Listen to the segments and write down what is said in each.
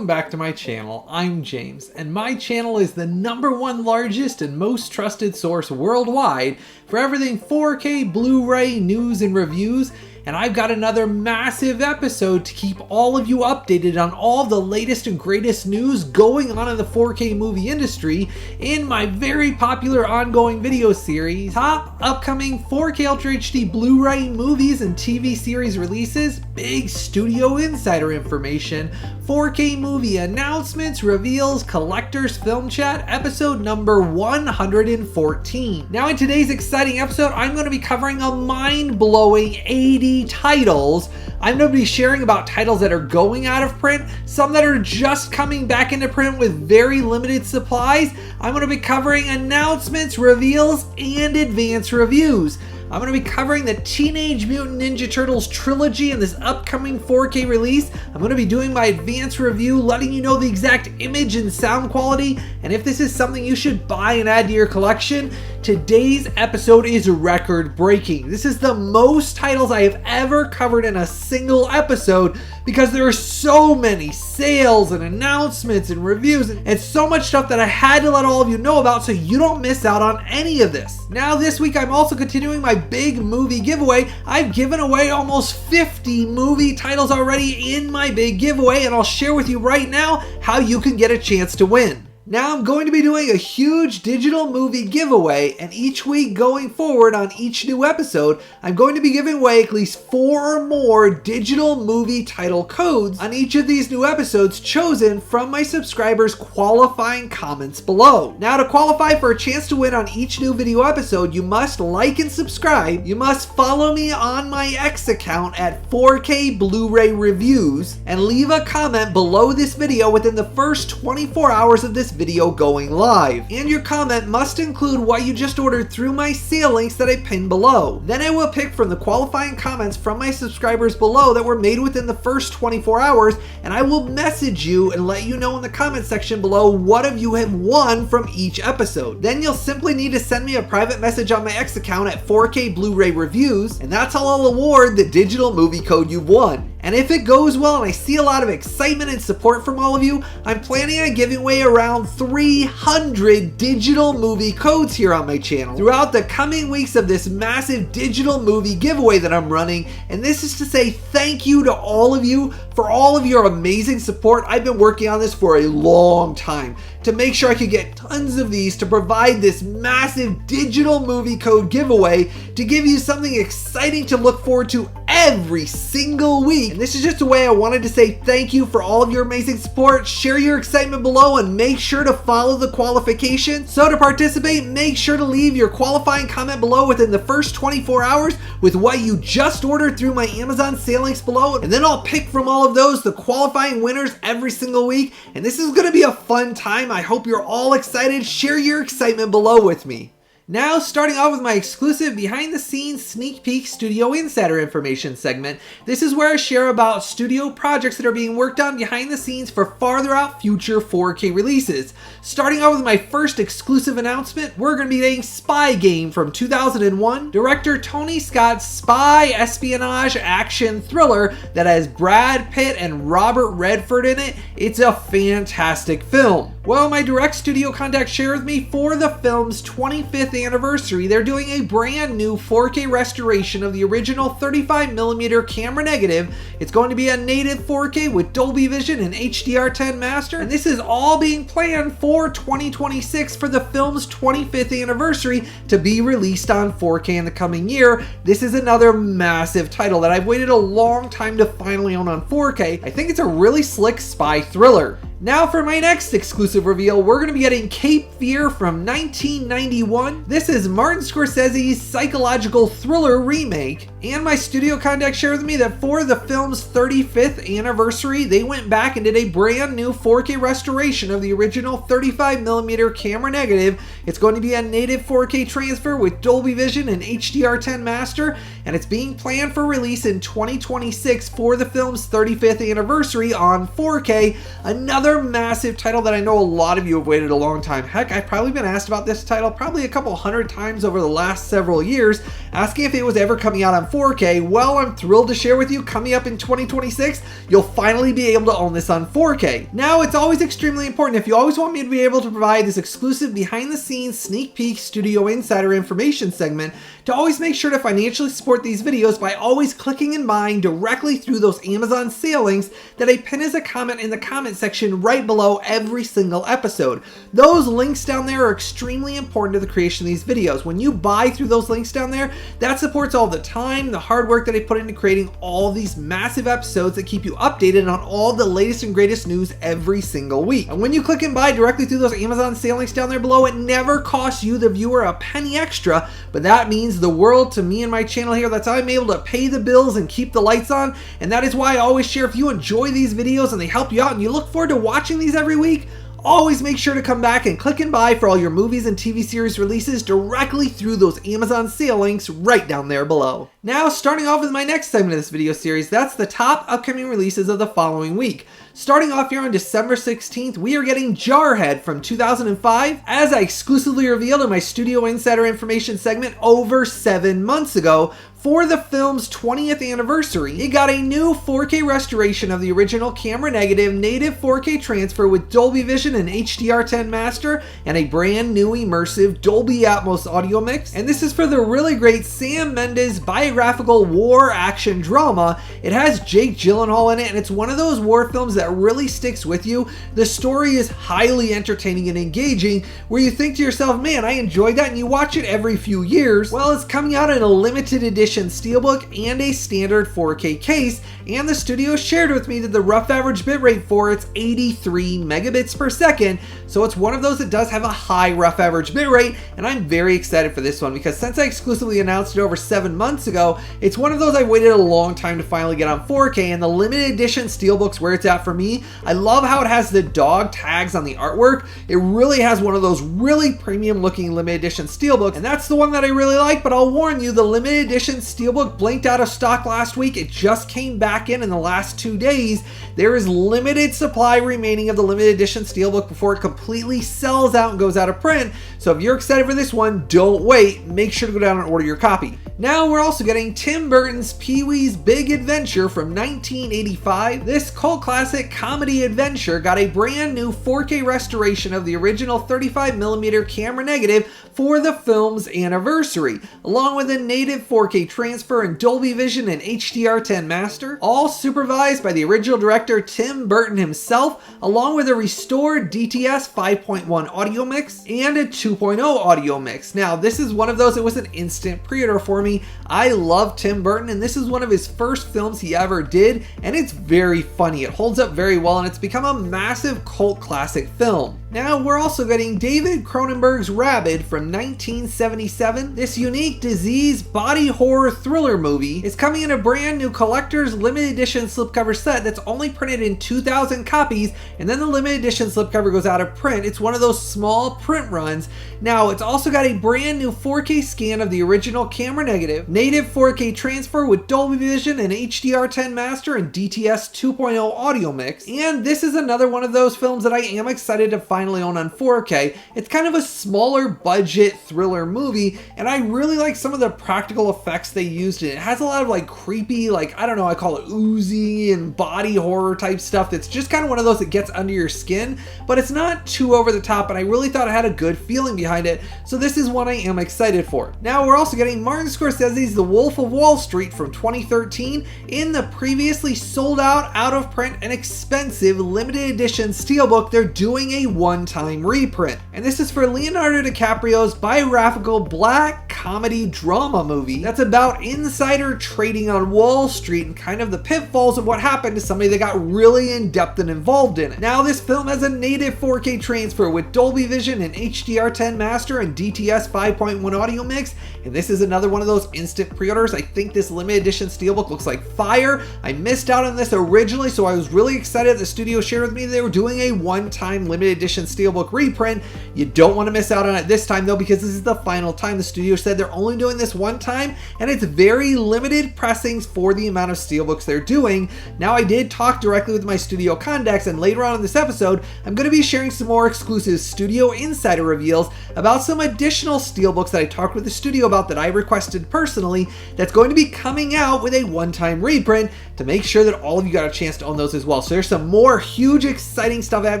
welcome back to my channel. I'm James, and my channel is the #1 largest and most trusted source worldwide for everything 4K, Blu-ray, news, and reviews. And I've got another massive episode to keep all of you updated on all the latest and greatest news going on in the 4K movie industry in my very popular ongoing video series, Top Upcoming 4K Ultra HD Blu-ray Movies and TV Series Releases, Big Studio Insider Information, 4K Movie Announcements, Reveals, Collectors Film Chat, episode number 114. Now in today's exciting episode, I'm going to be covering a mind-blowing 80 titles. I'm going to be sharing about titles that are going out of print, some that are just coming back into print with very limited supplies. I'm going to be covering announcements, reveals, and advanced reviews. I'm going to be covering the Teenage Mutant Ninja Turtles Trilogy and this upcoming 4K release. I'm going to be doing my advanced review, letting you know the exact image and sound quality, and if this is something you should buy and add to your collection. Today's episode is record-breaking. This is the most titles I have ever covered in a single episode because there are so many sales and announcements and reviews and so much stuff that I had to let all of you know about so you don't miss out on any of this. Now this week I'm also continuing my big movie giveaway. I've given away almost 50 movie titles already in my big giveaway, and I'll share with you right now how you can get a chance to win. Now I'm going to be doing a huge digital movie giveaway, and each week going forward on each new episode, I'm going to be giving away at least 4 or more digital movie title codes on each of these new episodes chosen from my subscribers' qualifying comments below. Now to qualify for a chance to win on each new video episode, you must like and subscribe, you must follow me on my X account at 4K Blu-ray Reviews, and leave a comment below this video within the first 24 hours of this video going live. And your comment must include what you just ordered through my sale links that I pinned below. Then I will pick from the qualifying comments from my subscribers below that were made within the first 24 hours, and I will message you and let you know in the comment section below what of you have won from each episode. Then you'll simply need to send me a private message on my X account at 4K Blu-ray Reviews, and that's how I'll award the digital movie code you've won. And if it goes well and I see a lot of excitement and support from all of you, I'm planning on giving away around 300 digital movie codes here on my channel throughout the coming weeks of this massive digital movie giveaway that I'm running. And this is to say thank you to all of you for all of your amazing support. I've been working on this for a long time to make sure I could get tons of these to provide this massive digital movie code giveaway to give you something exciting to look forward to every single week. And this is just a way I wanted to say thank you for all of your amazing support. Share your excitement below and make sure to follow the qualifications. So to participate, make sure to leave your qualifying comment below within the first 24 hours with what you just ordered through my Amazon sale links below, and then I'll pick from all of those the qualifying winners every single week. And this is going to be a fun time. I hope you're all excited. Share your excitement below with me. Now, starting off with my exclusive behind-the-scenes sneak peek studio insider information segment. This is where I share about studio projects that are being worked on behind the scenes for farther out future 4K releases. Starting off with my first exclusive announcement, we're going to be getting Spy Game from 2001, director Tony Scott's spy espionage action thriller that has Brad Pitt and Robert Redford in it. It's a fantastic film. Well, my direct studio contact shared with me for the film's 25th anniversary, they're doing a brand new 4K restoration of the original 35mm camera negative. It's going to be a native 4K with Dolby Vision and HDR10 master, and this is all being planned for 2026 for the film's 25th anniversary to be released on 4K in the coming year. This is another massive title that I've waited a long time to finally own on 4K. I think it's a really slick spy thriller. Now for my next exclusive reveal, we're going to be getting Cape Fear from 1991. This is Martin Scorsese's psychological thriller remake, and my studio contact shared with me that for the film's 35th anniversary, they went back and did a brand new 4K restoration of the original 35mm camera negative. It's going to be a native 4K transfer with Dolby Vision and HDR10 master, and it's being planned for release in 2026 for the film's 35th anniversary on 4K. Another massive title that I know a lot of you have waited a long time. Heck, I've probably been asked about this title probably a couple hundred times over the last several years, asking if it was ever coming out on 4K, well, I'm thrilled to share with you, coming up in 2026, you'll finally be able to own this on 4K. Now, it's always extremely important, if you always want me to be able to provide this exclusive behind the scenes sneak peek studio insider information segment, to always make sure to financially support these videos by always clicking and buying directly through those Amazon sale links that I pin as a comment in the comment section right below every single episode. Those links down there are extremely important to the creation of these videos. When you buy through those links down there, that supports all the time, the hard work that I put into creating all these massive episodes that keep you updated on all the latest and greatest news every single week. And when you click and buy directly through those Amazon sale links down there below, it never costs you, the viewer, a penny extra, but that means the world to me and my channel here. That's how I'm able to pay the bills and keep the lights on, and that is why I always share, if you enjoy these videos and they help you out and you look forward to watching these every week, always make sure to come back and click and buy for all your movies and TV series releases directly through those Amazon sale links right down there below. Now, starting off with my next segment of this video series, that's the top upcoming releases of the following week. Starting off here on December 16th, we are getting Jarhead from 2005, as I exclusively revealed in my Studio Insider Information segment over 7 months ago. For the film's 20th anniversary, it got a new 4K restoration of the original camera negative native 4K transfer with Dolby Vision and HDR10 master, and a brand new immersive Dolby Atmos audio mix. And this is for the really great Sam Mendes biographical war action drama. It has Jake Gyllenhaal in it, and it's one of those war films that really sticks with you. The story is highly entertaining and engaging, where you think to yourself, man, I enjoyed that, and you watch it every few years. Well, it's coming out in a limited edition steelbook and a standard 4K case, and the studio shared with me that the rough average bitrate for it's 83 megabits per second, so it's one of those that does have a high rough average bitrate, and I'm very excited for this one because since I exclusively announced it over 7 months ago, it's one of those I waited a long time to finally get on 4K, and the limited edition steelbook's where it's at for me. I love how it has the dog tags on the artwork. It really has one of those really premium looking limited edition steelbooks, and that's the one that I really like, but I'll warn you, the limited edition steelbook blinked out of stock last week. It just came back in the last 2 days. There is limited supply remaining of the limited edition steelbook before it completely sells out and goes out of print. So if you're excited for this one, don't wait. Make sure to go down and order your copy. Now we're also getting Tim Burton's Pee-wee's Big Adventure from 1985. This cult classic comedy adventure got a brand new 4K restoration of the original 35mm camera negative for the film's anniversary, along with a native 4K transfer and Dolby Vision and HDR10 master, all supervised by the original director Tim Burton himself, along with a restored DTS 5.1 audio mix and a 2.0 audio mix. Now, this is one of those that was an instant pre-order for me. I love Tim Burton, and this is one of his first films he ever did, and it's very funny. It holds up very well, and it's become a massive cult classic film. Now, we're also getting David Cronenberg's RABID from 1977. This unique disease body horror thriller movie is coming in a brand new collector's limited edition slipcover set that's only printed in 2,000 copies, and then the limited edition slipcover goes out of print. It's one of those small print runs. Now, it's also got a brand new 4K scan of the original camera negative, native 4K transfer with Dolby Vision and HDR10 master and DTS 2.0 audio mix. And this is another one of those films that I am excited to finally own on 4K. It's kind of a smaller budget thriller movie, and I really like some of the practical effects they used in it. It has a lot of like creepy, like, I don't know, I call it oozy and body horror type stuff that's just kind of one of those that gets under your skin, but it's not too over the top, and I really thought it had a good feeling behind it, so this is one I am excited for. Now we're also getting Martin Scorsese's The Wolf of Wall Street from 2013 in the previously sold out of print, and expensive limited edition steelbook. They're doing a one-time reprint, and this is for Leonardo DiCaprio's biographical black comedy drama movie that's about insider trading on Wall Street and kind of the pitfalls of what happened to somebody that got really in-depth and involved in it. Now this film has a native 4K transfer with Dolby Vision and HDR10 master and DTS 5.1 audio mix, and this is another one of those instant pre-orders. I think this limited edition steelbook looks like fire. I missed out on this originally, so I was really excited the studio shared with me they were doing a one-time limited edition edition steelbook reprint. You don't want to miss out on it this time though, because this is the final time. The studio said they're only doing this one time, and it's very limited pressings for the amount of steelbooks they're doing. Now, I did talk directly with my studio contacts, and later on in this episode, I'm going to be sharing some more exclusive studio insider reveals about some additional steelbooks that I talked with the studio about that I requested personally, that's going to be coming out with a one-time reprint to make sure that all of you got a chance to own those as well. So there's some more huge exciting stuff I have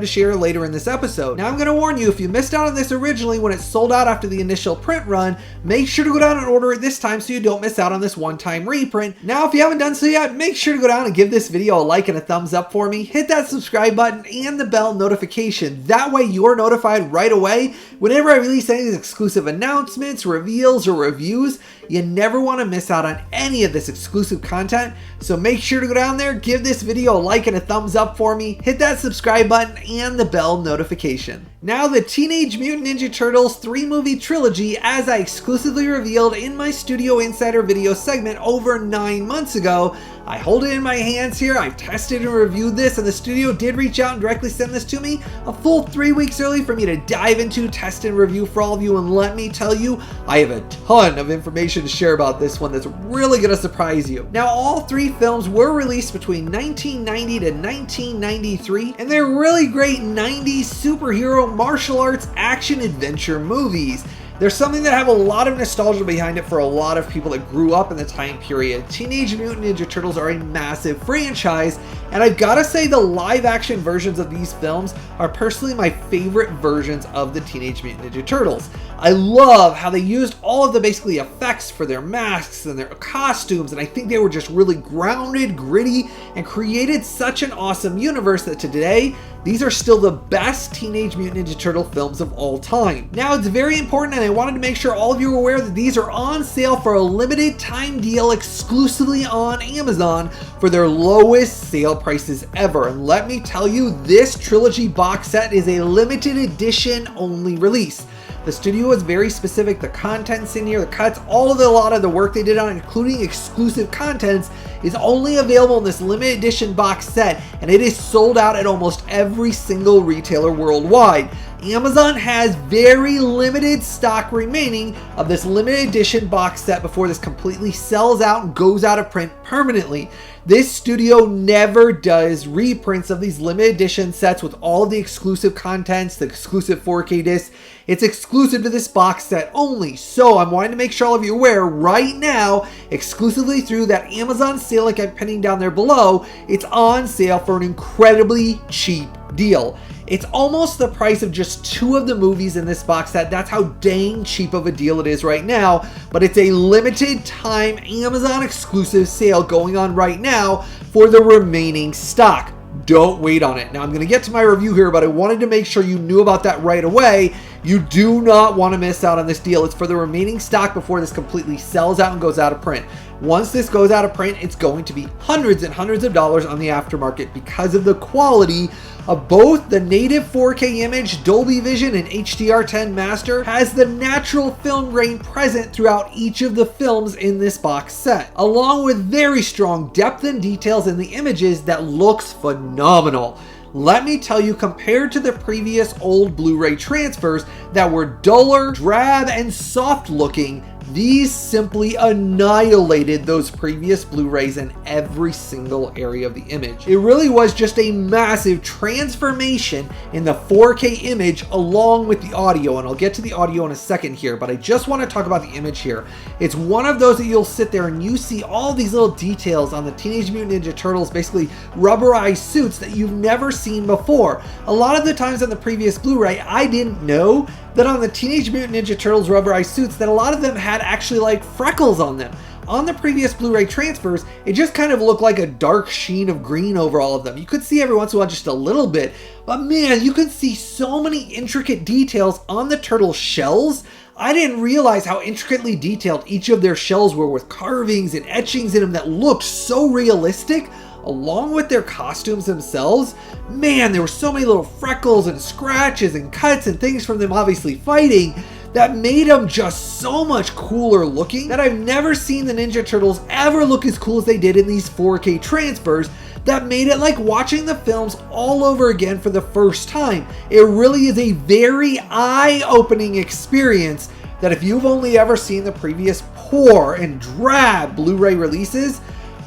to share later in this episode. Now, I'm going to warn you, if you missed out on this originally when it sold out after the initial print run, make sure to go down and order it this time so you don't miss out on this one-time reprint. Now, if you haven't done so yet, make sure to go down and give this video a like and a thumbs up for me. Hit that subscribe button and the bell notification. That way you're notified right away whenever I release any of these exclusive announcements, reveals, or reviews. You never want to miss out on any of this exclusive content, so make sure to go down there, give this video a like and a thumbs up for me, hit that subscribe button and the bell notification. Now, the Teenage Mutant Ninja Turtles 3-movie trilogy, as I exclusively revealed in my Studio Insider video segment over 9 months ago. I hold it in my hands here, I've tested and reviewed this, and the studio did reach out and directly send this to me a full 3 weeks early for me to dive into, test, and review for all of you. And let me tell you, I have a ton of information to share about this one that's really going to surprise you. Now, all 3 films were released between 1990 to 1993, and they're really great 90s superhero martial arts action adventure movies. There's something that have a lot of nostalgia behind it for a lot of people that grew up in the time period. Teenage Mutant Ninja Turtles are a massive franchise, and I've got to say the live action versions of these films are personally my favorite versions of the Teenage Mutant Ninja Turtles. I love how they used all of the basically effects for their masks and their costumes, and I think they were just really grounded, gritty, and created such an awesome universe that today, these are still the best Teenage Mutant Ninja Turtle films of all time. Now, it's very important, and I wanted to make sure all of you are aware that these are on sale for a limited time deal exclusively on Amazon for their lowest sale prices ever. And let me tell you, this trilogy box set is a limited edition only release. The studio was very specific. The contents in here, the cuts, a lot of the work they did on it, including exclusive contents, is only available in this limited edition box set, and it is sold out at almost every single retailer worldwide. Amazon has very limited stock remaining of this limited edition box set before this completely sells out and goes out of print permanently. This studio never does reprints of these limited edition sets with all of the exclusive contents, the exclusive 4K discs. It's exclusive to this box set only. So I'm wanting to make sure all of you are aware right now, exclusively through that Amazon sale link I'm pinning down there below, it's on sale for an incredibly cheap deal. It's almost the price of just 2 of the movies in this box set. That's how dang cheap of a deal it is right now. But it's a limited time Amazon exclusive sale going on right now for the remaining stock. Don't wait on it. Now, I'm going to get to my review here, but I wanted to make sure you knew about that right away. You do not want to miss out on this deal. It's for the remaining stock before this completely sells out and goes out of print. Once this goes out of print, it's going to be hundreds and hundreds of dollars on the aftermarket because of the quality of both the native 4K image, Dolby Vision, and HDR10 Master has the natural film grain present throughout each of the films in this box set, along with very strong depth and details in the images that looks phenomenal. Let me tell you, compared to the previous old Blu-ray transfers that were duller, drab, and soft looking, these simply annihilated those previous Blu-rays in every single area of the image. It really was just a massive transformation in the 4K image along with the audio, and I'll get to the audio in a second here, but I just want to talk about the image here. It's one of those that you'll sit there and you see all these little details on the Teenage Mutant Ninja Turtles, basically rubberized suits that you've never seen before. A lot of the times on the previous Blu-ray, I didn't know that on the Teenage Mutant Ninja Turtles rubberized suits that a lot of them had actually like freckles on them. On the previous Blu-ray transfers, it just kind of looked like a dark sheen of green over all of them. You could see every once in a while just a little bit, but man, you could see so many intricate details on the turtle shells. I didn't realize how intricately detailed each of their shells were, with carvings and etchings in them that looked so realistic, along with their costumes themselves. Man, there were so many little freckles and scratches and cuts and things from them obviously fighting that made them just so much cooler looking that I've never seen the Ninja Turtles ever look as cool as they did in these 4K transfers that made it like watching the films all over again for the first time. It really is a very eye-opening experience that if you've only ever seen the previous poor and drab Blu-ray releases,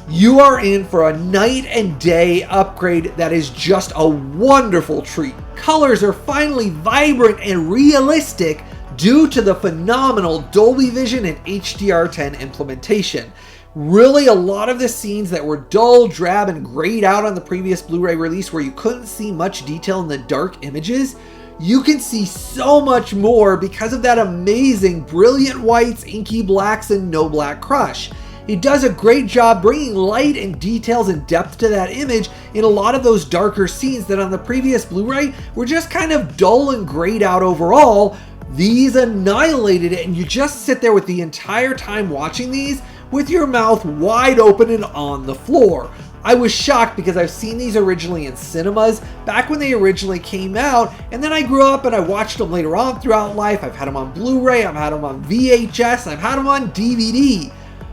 you are in for a night and day upgrade that is just a wonderful treat. Colors are finally vibrant and realistic due to the phenomenal Dolby Vision and HDR10 implementation. Really, a lot of the scenes that were dull, drab, and grayed out on the previous Blu-ray release where you couldn't see much detail in the dark images, you can see so much more because of that amazing brilliant whites, inky blacks, and no black crush. It does a great job bringing light and details and depth to that image in a lot of those darker scenes that on the previous Blu-ray were just kind of dull and grayed out overall. These annihilated it, and you just sit there with the entire time watching these with your mouth wide open and on the floor. I was shocked because I've seen these originally in cinemas back when they originally came out, and then I grew up and I watched them later on throughout life. I've had them on Blu-ray, I've had them on VHS, I've had them on DVD.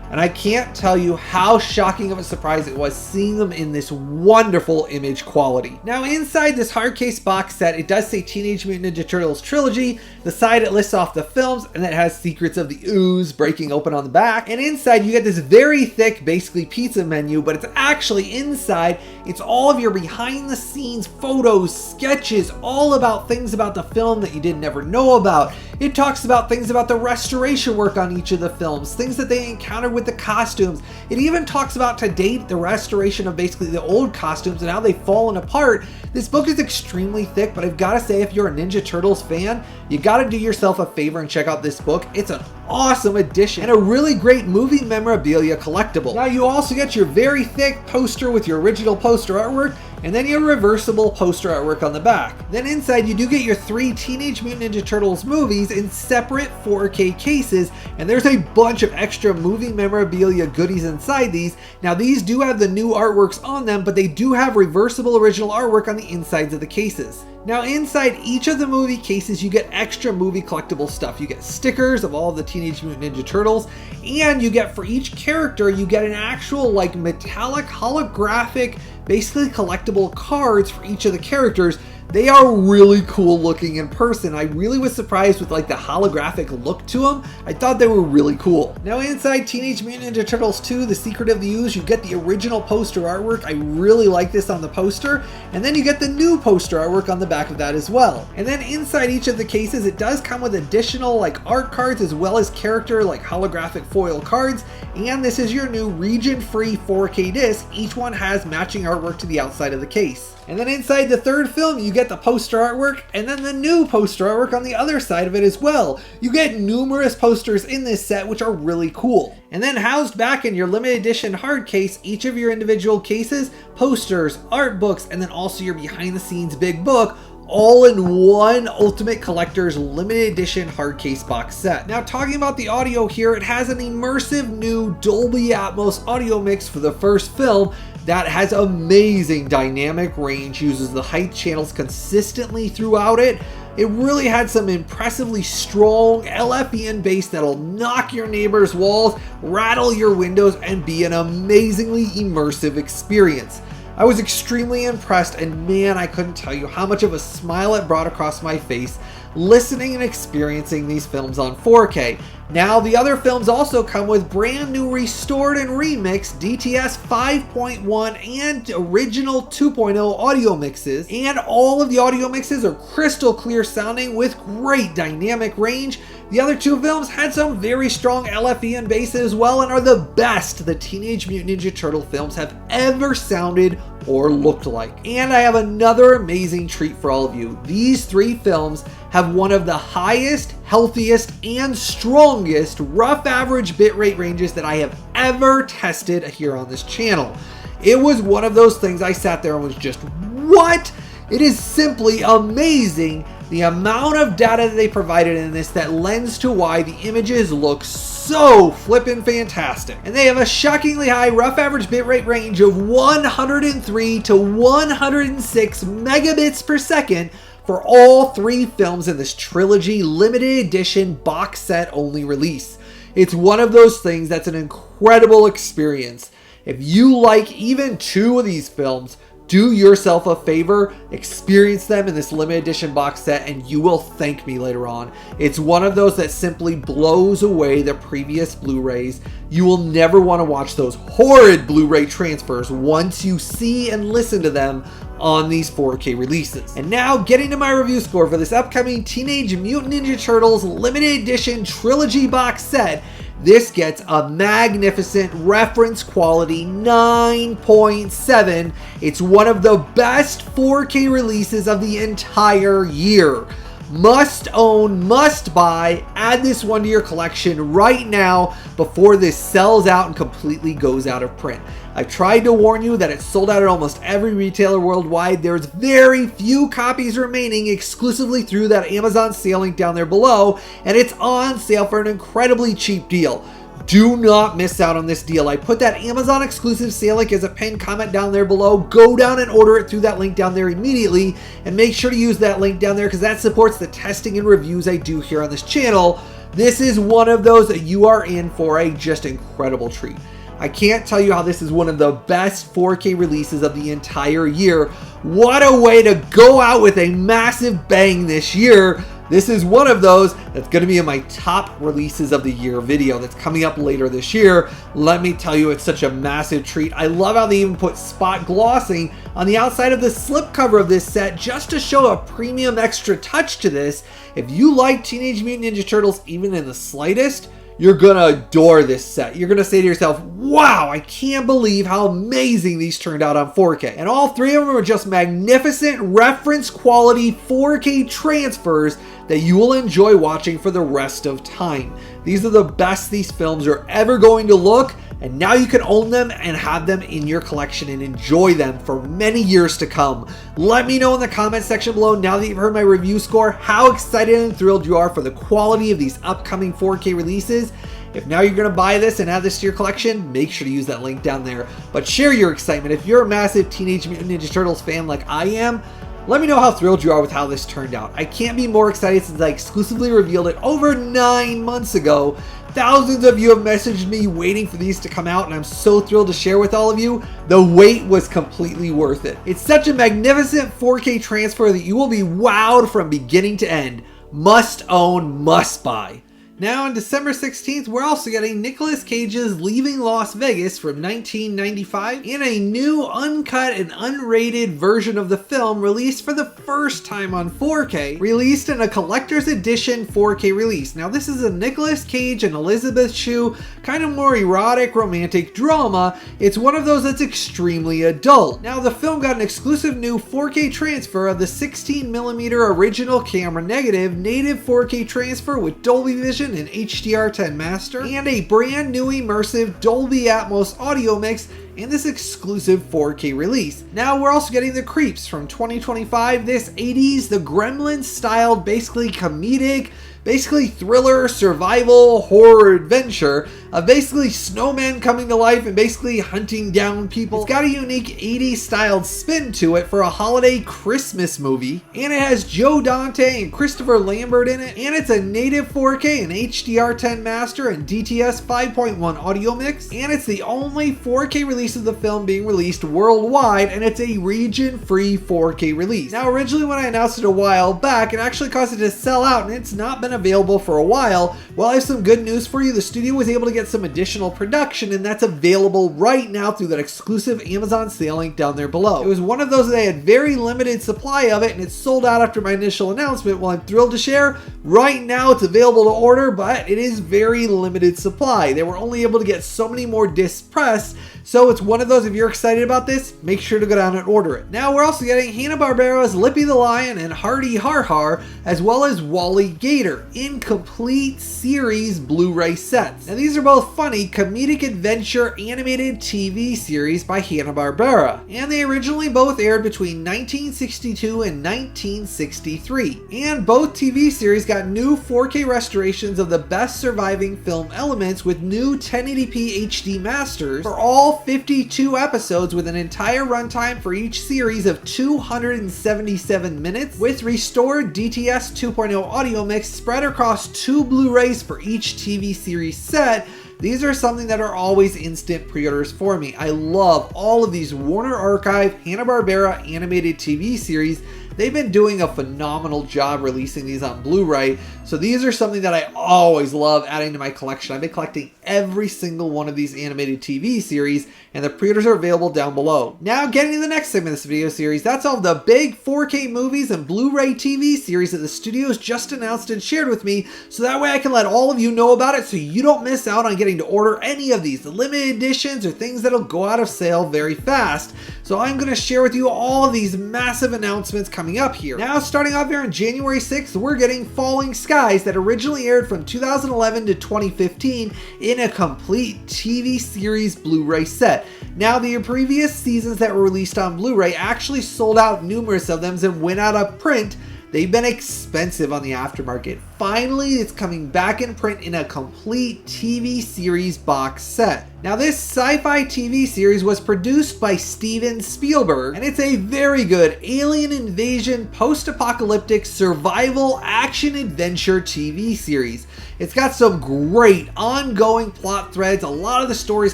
And I can't tell you how shocking of a surprise it was seeing them in this wonderful image quality. Now inside this hard case box set, it does say Teenage Mutant Ninja Turtles Trilogy. The side it lists off the films, and it has Secrets of the Ooze breaking open on the back. And inside you get this very thick, basically pizza menu, but it's actually inside, it's all of your behind the scenes photos, sketches, all about things about the film that you didn't ever know about. It talks about things about the restoration work on each of the films, things that they encountered with the costumes. It even talks about to date the restoration of basically the old costumes and how they've fallen apart. This book is extremely thick, but I've got to say, if you're a Ninja Turtles fan, you got to do yourself a favor and check out this book. It's an awesome addition and a really great movie memorabilia collectible. Now you also get your very thick poster with your original poster artwork, and then your reversible poster artwork on the back. Then inside you do get your 3 Teenage Mutant Ninja Turtles movies in separate 4K cases, and there's a bunch of extra movie memorabilia goodies inside these. Now these do have the new artworks on them, but they do have reversible original artwork on the insides of the cases. Now inside each of the movie cases you get extra movie collectible stuff. You get stickers of all of the Teenage Mutant Ninja Turtles, and you get, for each character, you get an actual like metallic holographic basically collectible cards for each of the characters. They are really cool looking in person. I really was surprised with like the holographic look to them. I thought they were really cool. Now inside Teenage Mutant Ninja Turtles 2, The Secret of the Ooze, you get the original poster artwork. I really like this on the poster. And then you get the new poster artwork on the back of that as well. And then inside each of the cases, it does come with additional like art cards as well as character like holographic foil cards. And this is your new region-free 4K disc. Each one has matching artwork to the outside of the case. And then inside the third film, you get the poster artwork and then the new poster artwork on the other side of it as well. You get numerous posters in this set, which are really cool. And then housed back in your limited edition hard case, each of your individual cases, posters, art books, and then also your behind the scenes big book, all in one Ultimate Collector's limited edition hard case box set. Now talking about the audio here, it has an immersive new Dolby Atmos audio mix for the first film that has amazing dynamic range, uses the height channels consistently throughout it. It really had some impressively strong LFEN bass that'll knock your neighbor's walls, rattle your windows, and be an amazingly immersive experience. I was extremely impressed, and man, I couldn't tell you how much of a smile it brought across my face listening and experiencing these films on 4K. Now, the other films also come with brand new restored and remixed DTS 5.1 and original 2.0 audio mixes, and all of the audio mixes are crystal clear sounding with great dynamic range. The other two films had some very strong LFEN bass as well and are the best the Teenage Mutant Ninja Turtle films have ever sounded or looked like. And I have another amazing treat for all of you. These 3 films have one of the highest, healthiest, and strongest rough average bitrate ranges that I have ever tested here on this channel. It was one of those things I sat there and was just, what? It is simply amazing the amount of data that they provided in this that lends to why the images look so flippin' fantastic. And they have a shockingly high rough average bitrate range of 103 to 106 megabits per second for all 3 films in this Trilogy limited edition box set only release. It's one of those things that's an incredible experience. If you like even 2 of these films, do yourself a favor, experience them in this limited edition box set, and you will thank me later on. It's one of those that simply blows away the previous Blu-rays. You will never want to watch those horrid Blu-ray transfers once you see and listen to them on these 4K releases. And now getting to my review score for this upcoming Teenage Mutant Ninja Turtles limited edition trilogy box set. This gets a magnificent reference quality 9.7. It's one of the best 4K releases of the entire year. Must own, must buy. Add this one to your collection right now before this sells out and completely goes out of print. I tried to warn you that it's sold out at almost every retailer worldwide. There's very few copies remaining exclusively through that Amazon sale link down there below, and it's on sale for an incredibly cheap deal. Do not miss out on this deal. I put that Amazon exclusive sale link as a pinned comment down there below. Go down and order it through that link down there immediately, and make sure to use that link down there because that supports the testing and reviews I do here on this channel. This is one of those that you are in for a just incredible treat. I can't tell you how this is one of the best 4K releases of the entire year. What a way to go out with a massive bang this year. This is one of those that's going to be in my top releases of the year video that's coming up later this year. Let me tell you, it's such a massive treat. I love how they even put spot glossing on the outside of the slipcover of this set just to show a premium extra touch to this. If you like Teenage Mutant Ninja Turtles even in the slightest, you're gonna adore this set. You're gonna say to yourself, wow, I can't believe how amazing these turned out on 4K. And all 3 of them are just magnificent reference quality 4K transfers that you will enjoy watching for the rest of time. These are the best these films are ever going to look, and now you can own them and have them in your collection and enjoy them for many years to come. Let me know in the comment section below, now that you've heard my review score, how excited and thrilled you are for the quality of these upcoming 4K releases. If now you're going to buy this and add this to your collection, make sure to use that link down there. But share your excitement. If you're a massive Teenage Mutant Ninja Turtles fan like I am, let me know how thrilled you are with how this turned out. I can't be more excited since I exclusively revealed it over 9 months ago. Thousands of you have messaged me waiting for these to come out, and I'm so thrilled to share with all of you. The wait was completely worth it. It's such a magnificent 4K transfer that you will be wowed from beginning to end. Must own, must buy. Now on December 16th, we're also getting Nicolas Cage's Leaving Las Vegas from 1995 in a new uncut and unrated version of the film released for the first time on 4K, released in a collector's edition 4K release. Now this is a Nicolas Cage and Elizabeth Shue kind of more erotic romantic drama. It's one of those that's extremely adult. Now the film got an exclusive new 4K transfer of the 16mm original camera negative native 4K transfer with Dolby Vision and HDR10 master, and a brand new immersive Dolby Atmos audio mix in this exclusive 4K release. Now we're also getting The Creeps from 2025, this 80s The Gremlins styled basically comedic, basically thriller, survival, horror adventure of basically snowmen coming to life and basically hunting down people. It's got a unique 80s styled spin to it for a holiday Christmas movie, and it has Joe Dante and Christopher Lambert in it, and it's a native 4K and HDR10 master and DTS 5.1 audio mix, and it's the only 4K release of the film being released worldwide, and it's a region-free 4K release. Now originally when I announced it a while back, it actually caused it to sell out, and it's not been available for a while. Well, I have some good news for you. The studio was able to get some additional production, and that's available right now through that exclusive Amazon sale link down there below. It was one of those that they had very limited supply of it, and it sold out after my initial announcement. Well, I'm thrilled to share right now it's available to order, but it is very limited supply. They were only able to get so many more discs pressed, so it's one of those, if you're excited about this, make sure to go down and order it. Now we're also getting Hanna-Barbera's Lippy the Lion and Hardy Har Har, as well as WALLY GATOR in complete series Blu-ray sets. Now these are both funny comedic adventure animated TV series by Hanna-Barbera, and they originally both aired between 1962 and 1963. And both TV series got new 4K restorations of the best surviving film elements with new 1080p HD masters for all 52 episodes, with an entire runtime for each series of 277 minutes, with restored DTS 2.0 audio mix spread across 2 Blu-rays for each TV series set, these are something that are always instant pre-orders for me. I love all of these Warner Archive, Hanna-Barbera animated TV series. They've been doing a phenomenal job releasing these on Blu-ray, so these are something that I always love adding to my collection. I've been collecting every single one of these animated TV series, and the pre-orders are available down below. Now getting to the next segment of this video series, that's all the big 4K movies and Blu-ray TV series that the studios just announced and shared with me, so that way I can let all of you know about it so you don't miss out on getting to order any of these, the limited editions or things that'll go out of sale very fast. So I'm going to share with you all of these massive announcements coming up here. Now starting off here on January 6th, we're getting Falling Skies that originally aired from 2011 to 2015 in a complete TV series Blu-ray set. Now the previous seasons that were released on Blu-ray actually sold out numerous of them and went out of print. They've been expensive on the aftermarket. Finally, it's coming back in print in a complete TV series box set. Now this sci-fi TV series was produced by Steven Spielberg, and it's a very good alien invasion post-apocalyptic survival action adventure TV series. It's got some great ongoing plot threads. A lot of the stories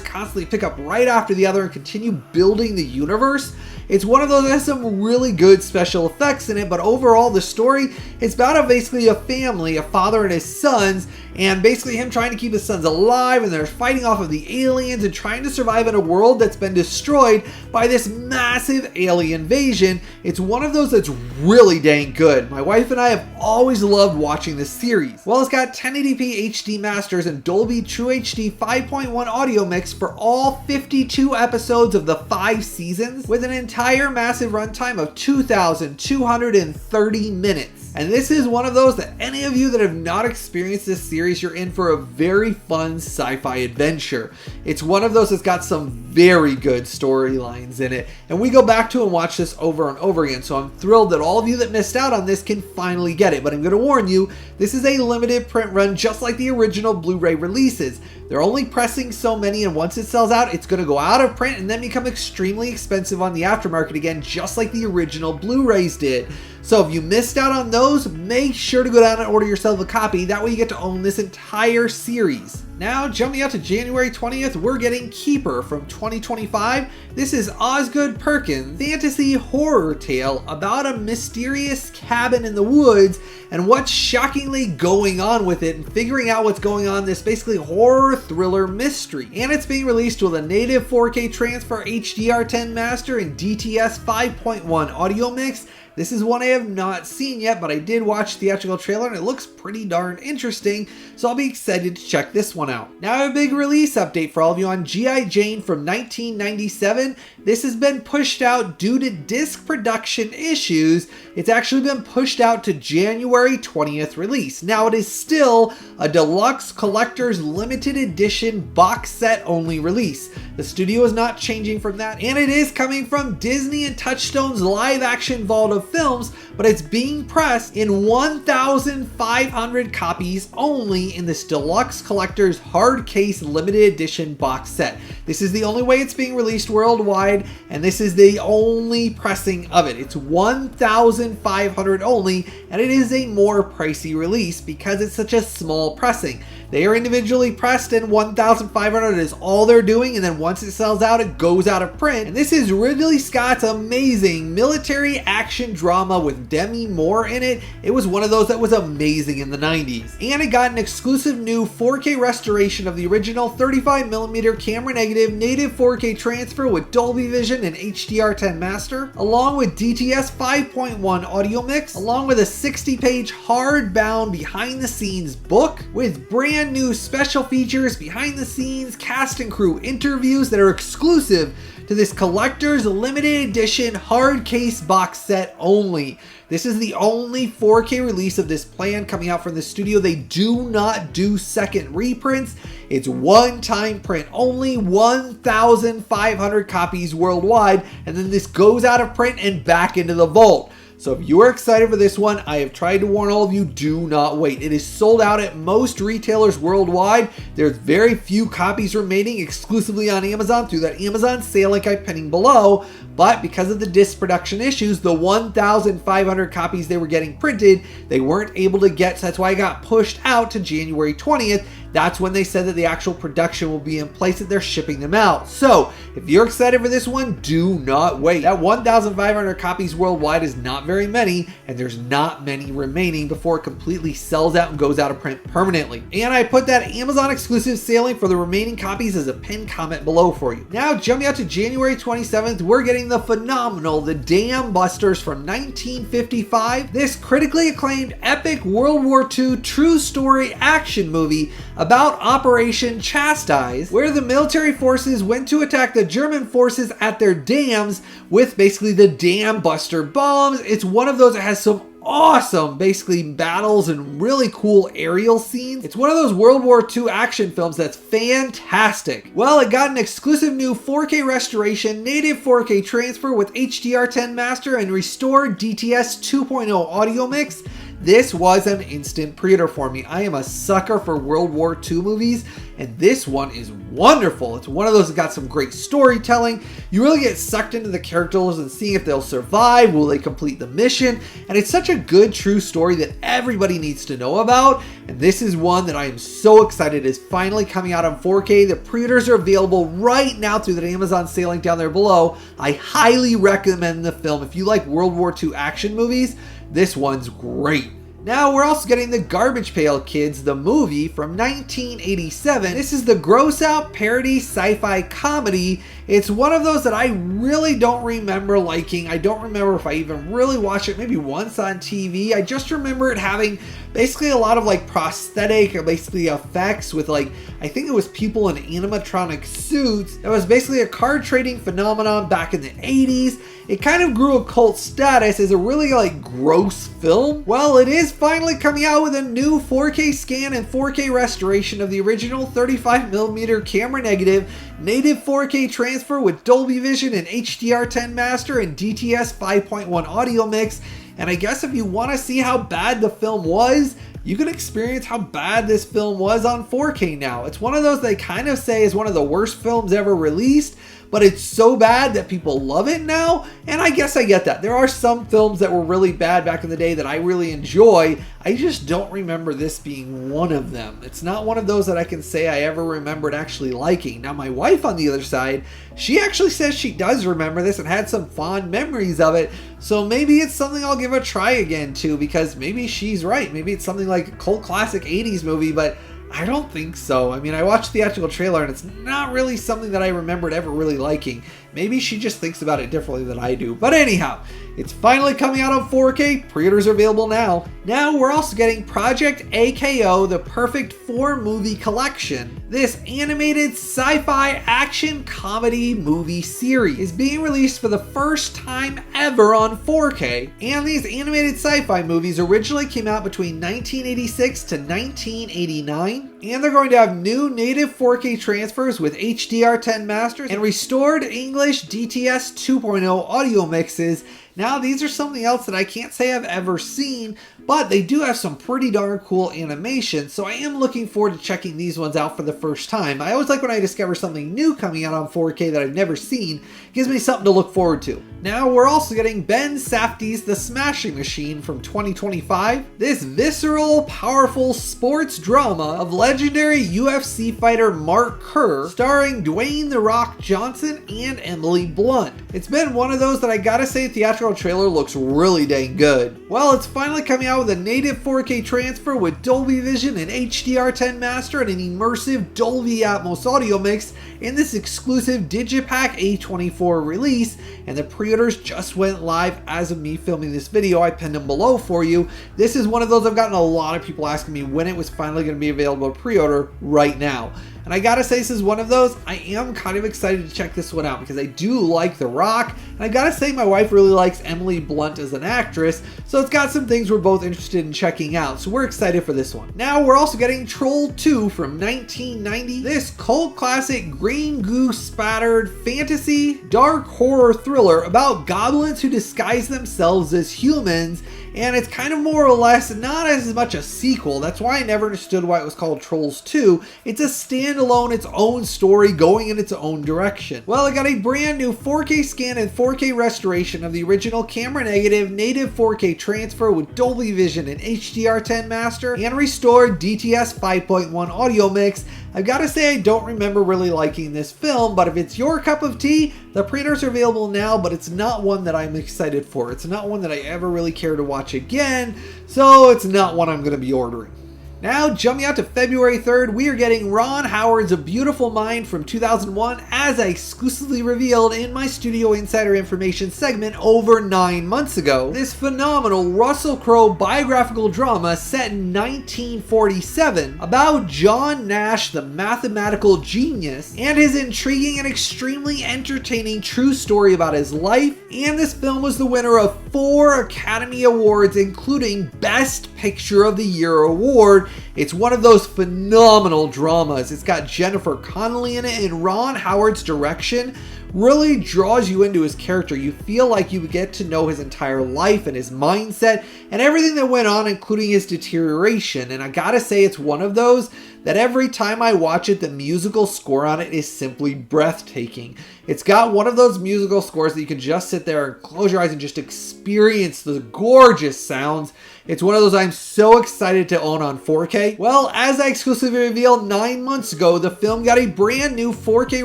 constantly pick up right after the other and continue building the universe. It's one of those that has some really good special effects in it, but overall the story is about basically a family, a father and his sons, and basically him trying to keep his sons alive, and they're fighting off of the aliens and trying to survive in a world that's been destroyed by this massive alien invasion. It's one of those that's really dang good. My wife and I have always loved watching this series. Well, it's got 1080p HD masters and Dolby True HD 5.1 audio mix for all 52 episodes of the 5 seasons, with an entire massive runtime of 2,230 minutes. And this is one of those that any of you that have not experienced this series, you're in for a very fun sci-fi adventure. It's one of those that's got some very good storylines in it, and we go back to and watch this over and over again, so I'm thrilled that all of you that missed out on this can finally get it. But I'm going to warn you, this is a limited print run just like the original Blu-ray releases. They're only pressing so many, and once it sells out, it's going to go out of print and then become extremely expensive on the aftermarket again, just like the original Blu-rays did. So if you missed out on those, make sure to go down and order yourself a copy. That way you get to own this entire series. Now, jumping out to January 20th, we're getting Keeper from 2025. This is Osgood Perkins' fantasy horror tale about a mysterious cabin in the woods and what's shockingly going on with it, and figuring out what's going on, this basically horror thriller mystery. And it's being released with a native 4K transfer, HDR10 master, and DTS 5.1 audio mix. This is one I have not seen yet, but I did watch the theatrical trailer and it looks pretty darn interesting, so I'll be excited to check this one out. Now a big release update for all of you on G.I. Jane from 1997. This has been pushed out due to disc production issues. It's actually been pushed out to January 20th release. Now it is still a deluxe collector's limited edition box set only release. The studio is not changing from that, and it is coming from Disney and Touchstone's live action vault of films, but it's being pressed in 1,500 copies only in this deluxe collector's hard case limited edition box set. This is the only way it's being released worldwide, and this is the only pressing of it. It's 1,500 only, and it is a more pricey release because it's such a small pressing. They are individually pressed, and 1,500 is all they're doing, and then once it sells out, it goes out of print. And this is Ridley Scott's amazing military action drama with Demi Moore in it. It was one of those that was amazing in the 90s. And it got an exclusive new 4K restoration of the original 35mm camera negative native 4K transfer with Dolby Vision and HDR10 master, along with DTS 5.1 audio mix, along with a 60-page hardbound behind the scenes book with brand new special features, behind the scenes, cast and crew interviews that are exclusive to this collector's limited edition hard case box set only. This is the only 4K release of this plan coming out from the studio. They do not do second reprints. It's one-time print only, 1,500 copies worldwide, and then this goes out of print and back into the vault. So if you are excited for this one, I have tried to warn all of you, do not wait. It is sold out at most retailers worldwide. There's very few copies remaining exclusively on Amazon through that Amazon sale link I'm pinning below. But because of the disc production issues, the 1,500 copies they were getting printed, they weren't able to get, so that's why it got pushed out to January 20th. that's when they said that the actual production will be in place, that they're shipping them out. So if you're excited for this one, do not wait. That 1,500 copies worldwide is not very many, and there's not many remaining before it completely sells out and goes out of print permanently. And I put that Amazon exclusive sailing for the remaining copies as a pinned comment below for you. Now jumping out to January 27th, we're getting the phenomenal The Dam Busters from 1955. This critically acclaimed epic World War II true story action movie about Operation Chastise, where the military forces went to attack the German forces at their dams with basically the Dam Buster bombs. It's one of those that has some awesome basically battles and really cool aerial scenes. It's one of those World War II action films that's fantastic. Well, it got an exclusive new 4K restoration, native 4K transfer with HDR10 master and restored DTS 2.0 audio mix. This was an instant pre-order for me. I am a sucker for World War II movies, and this one is wonderful. It's one of those that got some great storytelling. You really get sucked into the characters and seeing if they'll survive, will they complete the mission, and it's such a good true story that everybody needs to know about, and this is one that I am so excited is finally coming out on 4K. The pre-orders are available right now through that Amazon sale link down there below. I highly recommend the film. If you like World War II action movies, this one's great. Now we're also getting the Garbage Pail Kids, the movie from 1987. This is the gross out parody sci-fi comedy. It's one of those that I really don't remember liking. I don't remember if I even really watched it maybe once on TV. I just remember it having basically a lot of like prosthetic or basically effects with like, I think it was people in animatronic suits. It was basically a card trading phenomenon back in the 80s. It kind of grew a cult status as a really like gross film. Well, it is finally coming out with a new 4K scan and 4K restoration of the original 35mm camera negative, native 4K transfer with Dolby Vision and HDR10 master and DTS 5.1 audio mix. And I guess if you want to see how bad the film was, you can experience how bad this film was on 4K now. It's one of those they kind of say is one of the worst films ever released, but it's so bad that people love it now, and I guess I get that. There are some films that were really bad back in the day that I really enjoy. I just don't remember this being one of them. It's not one of those that I can say I ever remembered actually liking. Now my wife on the other side, she actually says she does remember this and had some fond memories of it, so maybe it's something I'll give a try again too, because maybe she's right. Maybe it's something like a cult classic 80s movie, but I don't think so. I mean, I watched the theatrical trailer and it's not really something that I remembered ever really liking. Maybe she just thinks about it differently than I do. But anyhow, it's finally coming out on 4K. Pre-orders are available now. Now we're also getting Project AKO, the perfect 4-movie collection. This animated sci-fi action comedy movie series is being released for the first time ever on 4K. And these animated sci-fi movies originally came out between 1986 to 1989. And they're going to have new native 4K transfers with HDR10 masters and restored English DTS 2.0 audio mixes. Now these are something else that I can't say I've ever seen, but they do have some pretty darn cool animation, so I am looking forward to checking these ones out for the first time. I always like when I discover something new coming out on 4K that I've never seen. It gives me something to look forward to. Now we're also getting Ben Safdie's The Smashing Machine from 2025. This visceral, powerful sports drama of legendary UFC fighter Mark Kerr, starring Dwayne "The Rock" Johnson and Emily Blunt. It's been one of those that I gotta say, theatrical trailer looks really dang good. Well, it's finally coming out with a native 4K transfer with Dolby Vision and HDR10 master and an immersive Dolby Atmos audio mix in this exclusive Digipack A24 release, and the pre-orders just went live as of me filming this video. I pinned them below for you. This is one of those I've gotten a lot of people asking me when it was finally going to be available to pre-order right now. And I gotta say, this is one of those, I am kind of excited to check this one out because I do like The Rock, and I gotta say my wife really likes Emily Blunt as an actress, so it's got some things we're both interested in checking out, so we're excited for this one. Now we're also getting Troll 2 from 1990. This cult classic green goo spattered fantasy dark horror thriller about goblins who disguise themselves as humans, and it's kind of more or less not as much a sequel. That's why I never understood why it was called Trolls 2. It's a standalone, its own story going in its own direction. Well, I got a brand new 4K scan and 4K restoration of the original camera negative native 4K transfer with Dolby Vision and HDR10 master, and restored DTS 5.1 audio mix. I've got to say I don't remember really liking this film, but if it's your cup of tea, the pre-orders are available now, but it's not one that I'm excited for. It's not one that I ever really care to watch again, so it's not one I'm going to be ordering. Now, jumping out to February 3rd, we are getting Ron Howard's A Beautiful Mind from 2001, as I exclusively revealed in my Studio Insider Information segment over 9 months ago. This phenomenal Russell Crowe biographical drama set in 1947 about John Nash, the mathematical genius, and his intriguing and extremely entertaining true story about his life. And this film was the winner of 4 Academy Awards, including Best Picture of the Year award. It's one of those phenomenal dramas. It's got Jennifer Connelly in it, and Ron Howard's direction really draws you into his character. You feel like you get to know his entire life and his mindset and everything that went on, including his deterioration. And I gotta say, it's one of those that every time I watch it, the musical score on it is simply breathtaking. It's got one of those musical scores that you can just sit there and close your eyes and just experience the gorgeous sounds. It's one of those I'm so excited to own on 4K. Well, as I exclusively revealed 9 months ago, the film got a brand new 4K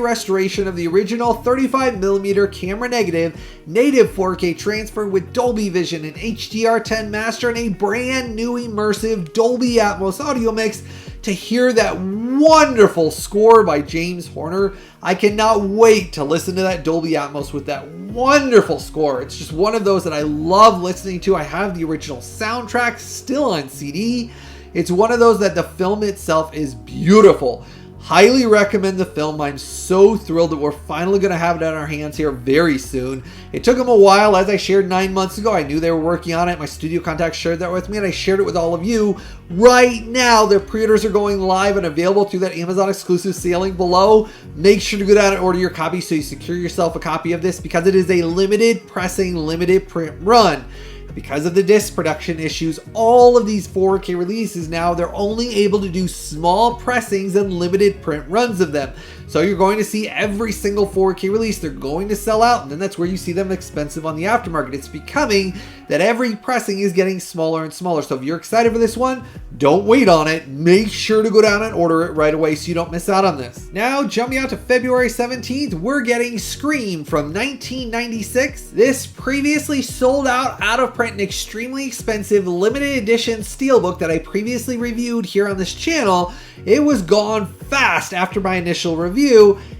restoration of the original 35mm camera negative native 4K transfer with Dolby Vision and HDR10 master and a brand new immersive Dolby Atmos audio mix to hear that wonderful score by James Horner. I cannot wait to listen to that Dolby Atmos with that wonderful score. It's just one of those that I love listening to. I have the original soundtrack still on CD. It's one of those that the film itself is beautiful. Highly recommend the film. I'm so thrilled that we're finally going to have it in our hands here very soon. It took them a while, as I shared 9 months ago. I knew they were working on it. My studio contacts shared that with me, and I shared it with all of you. Right now, their pre-orders are going live and available through that Amazon exclusive sale link below. Make sure to go down and order your copy so you secure yourself a copy of this, because it is a limited pressing, limited print run. Because of the disc production issues, all of these 4K releases now, they're only able to do small pressings and limited print runs of them. So you're going to see every single 4K release, they're going to sell out, and then that's where you see them expensive on the aftermarket. It's becoming that every pressing is getting smaller and smaller. So if you're excited for this one, don't wait on it. Make sure to go down and order it right away so you don't miss out on this. Now, jumping out to February 17th, we're getting Scream from 1996. This previously sold out of print and extremely expensive limited edition steelbook that I previously reviewed here on this channel. It was gone fast after my initial review.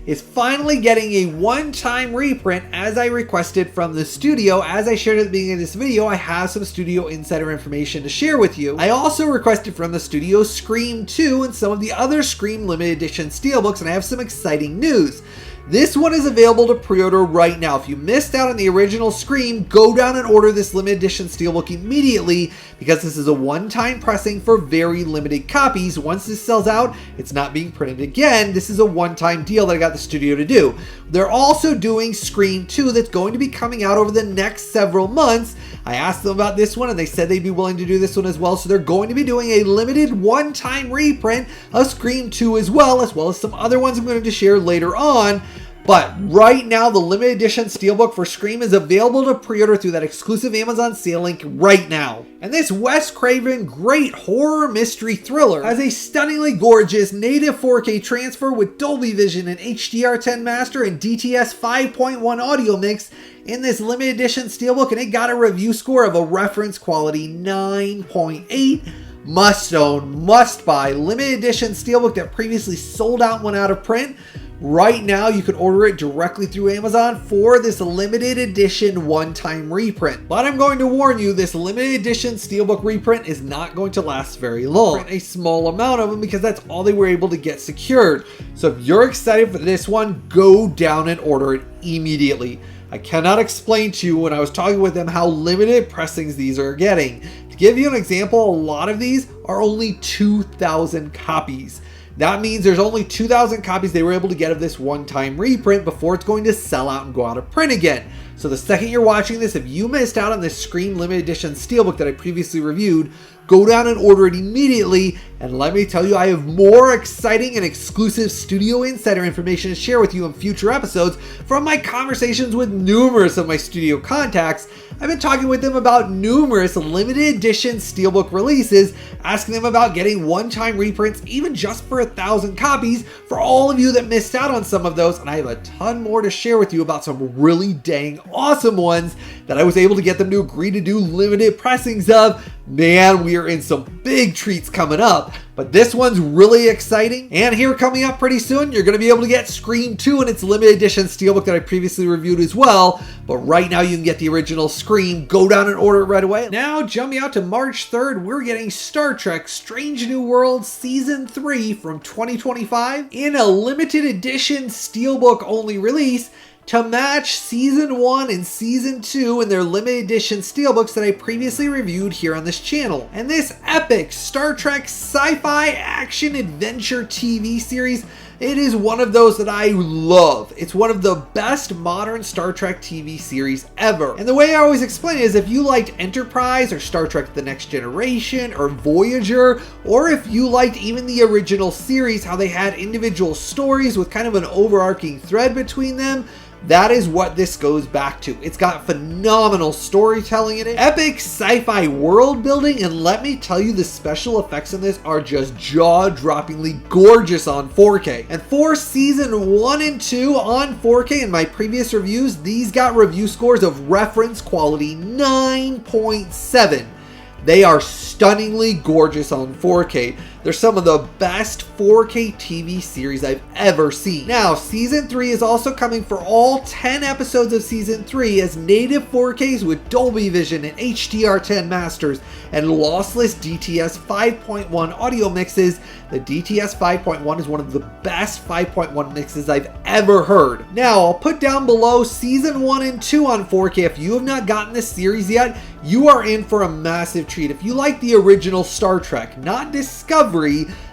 Is finally getting a one-time reprint as I requested from the studio. As I shared at the beginning of this video, I have some studio insider information to share with you. I also requested from the studio Scream 2 and some of the other Scream limited edition steelbooks, and I have some exciting news. This one is available to pre-order right now. If you missed out on the original Scream, go down and order this limited edition steelbook immediately, because this is a one-time pressing for very limited copies. Once this sells out, it's not being printed again. This is a one-time deal that I got the studio to do. They're also doing Scream 2 that's going to be coming out over the next several months. I asked them about this one and they said they'd be willing to do this one as well. So they're going to be doing a limited one-time reprint of Scream 2 as well as some other ones I'm going to share later on. But right now, the limited edition steelbook for Scream is available to pre-order through that exclusive Amazon sale link right now. And this Wes Craven great horror mystery thriller has a stunningly gorgeous native 4K transfer with Dolby Vision and HDR10 master and DTS 5.1 audio mix in this limited edition steelbook, and it got a review score of a reference quality 9.8. Must own, must buy limited edition steelbook that previously sold out and went out of print. Right now, you can order it directly through Amazon for this limited edition one-time reprint. But I'm going to warn you, this limited edition steelbook reprint is not going to last very long. Print a small amount of them because that's all they were able to get secured. So if you're excited for this one, go down and order it immediately. I cannot explain to you when I was talking with them how limited pressings these are getting. To give you an example, a lot of these are only 2,000 copies. That means there's only 2,000 copies they were able to get of this one-time reprint before it's going to sell out and go out of print again. So the second you're watching this, if you missed out on this Scream limited edition steelbook that I previously reviewed, go down and order it immediately. And let me tell you, I have more exciting and exclusive studio insider information to share with you in future episodes from my conversations with numerous of my studio contacts. I've been talking with them about numerous limited edition steelbook releases, asking them about getting one-time reprints, even just for 1,000 copies, for all of you that missed out on some of those. And I have a ton more to share with you about some really dang awesome ones that I was able to get them to agree to do limited pressings of. Man, we are in some big treats coming up, but this one's really exciting. And here coming up pretty soon, you're going to be able to get Scream 2 in its limited edition steelbook that I previously reviewed as well. But right now you can get the original Scream. Go down and order it right away. Now jumping out to March 3rd, we're getting Star Trek Strange New Worlds Season 3 from 2025 in a limited edition steelbook only release, to match Season 1 and Season 2 in their limited edition steelbooks that I previously reviewed here on this channel. And this epic Star Trek sci-fi action adventure TV series, it is one of those that I love. It's one of the best modern Star Trek TV series ever. And the way I always explain it is, if you liked Enterprise or Star Trek The Next Generation or Voyager, or if you liked even the original series, how they had individual stories with kind of an overarching thread between them, that is what this goes back to. It's got phenomenal storytelling in it, epic sci-fi world building, and let me tell you, the special effects in this are just jaw-droppingly gorgeous on 4K. And for Season 1 and 2 on 4K in my previous reviews, these got review scores of reference quality 9.7. They are stunningly gorgeous on 4K. They're some of the best 4K TV series I've ever seen. Now, Season 3 is also coming for all 10 episodes of Season 3 as native 4Ks with Dolby Vision and HDR10 masters and lossless DTS 5.1 audio mixes. The DTS 5.1 is one of the best 5.1 mixes I've ever heard. Now, I'll put down below Season 1 and 2 on 4K. If you have not gotten this series yet, you are in for a massive treat. If you like the original Star Trek, not Discovery,